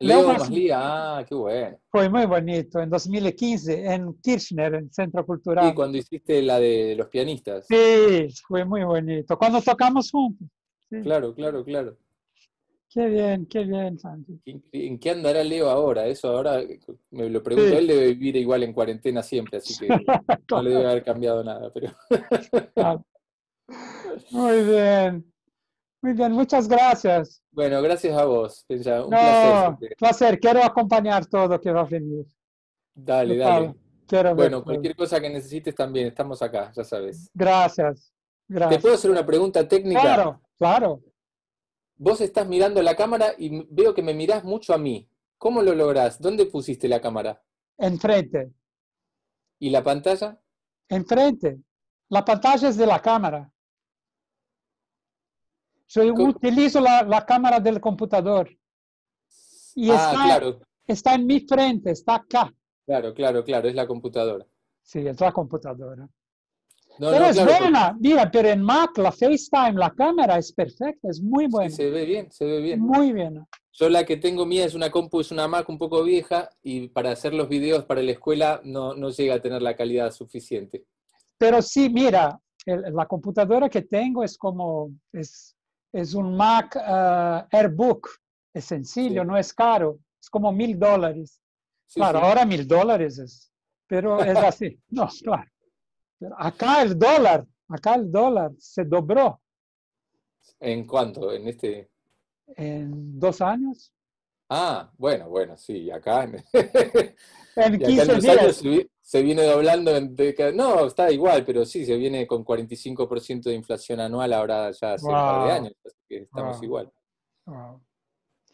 Maslía, qué bueno. Fue muy bonito, en 2015, en Kirchner, en Centro Cultural. Sí, cuando hiciste la de los pianistas. Sí, fue muy bonito. Cuando tocamos juntos. Sí. Claro. Qué bien, Santi. ¿En qué andará Leo ahora? Eso ahora me lo pregunto. Sí. Él debe vivir igual en cuarentena siempre, así que no le debe haber cambiado nada. Pero... Muy bien, muchas gracias. Bueno, gracias a vos, Penja. Un placer. Quiero acompañar todo lo que va a venir. Dale. Quiero bueno, cualquier cosa que necesites también, estamos acá, ya sabes. Gracias. ¿Te puedo hacer una pregunta técnica? Claro. Vos estás mirando la cámara y veo que me mirás mucho a mí. ¿Cómo lo lográs? ¿Dónde pusiste la cámara? Enfrente. ¿Y la pantalla? Enfrente. La pantalla es de la cámara. Yo utilizo la cámara del computador. Y está en mi frente, está acá. Claro, es la computadora. Sí, es la computadora. Pero es buena. Mira, pero en Mac, la FaceTime, la cámara es perfecta, es muy buena. Sí, se ve bien. Muy bien. Yo la que tengo mía es una compu, es una Mac un poco vieja y para hacer los videos para la escuela no llega a tener la calidad suficiente. Pero sí, mira, la computadora que tengo es como, es un Mac AirBook, es sencillo, no es caro, es como $1,000. Claro, ahora $1,000 es, pero es así. No, claro. Pero acá el dólar se dobró. ¿En cuánto? ¿En este? En 2 años. Ah, bueno, sí, acá. En Y acá en 15 2 años días. se viene doblando no, está igual, pero sí, se viene con 45% de inflación anual ahora ya hace un par de Wow, años, así que estamos wow, igual. wow.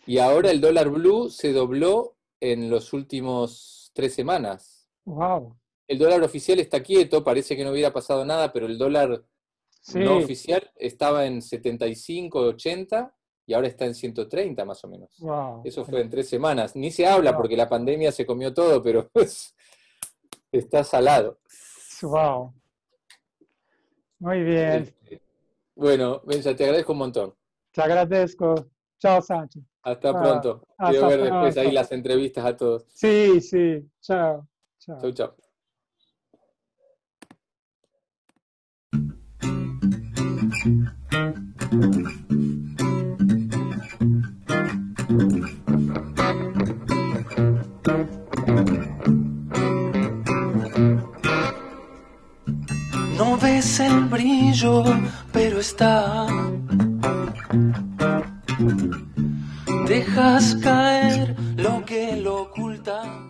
Y ahora el dólar blue se dobló en los últimos 3 semanas. Wow. El dólar oficial está quieto, parece que no hubiera pasado nada, pero el dólar no Sí, oficial estaba en 75, 80 y ahora está en 130 más o menos. wow. Eso fue en 3 semanas. Ni se habla Wow. porque la pandemia se comió todo, pero está salado. Wow. Muy bien. Este, bueno, Benja, te agradezco un montón. Te agradezco. Chao, Sánchez. Hasta Ah, pronto. Quiero hasta ver después ahí pronto. las entrevistas a todos. Sí, sí. Chao. Chau, Chao. chau. No ves el brillo, pero está. Dejas caer lo que lo oculta.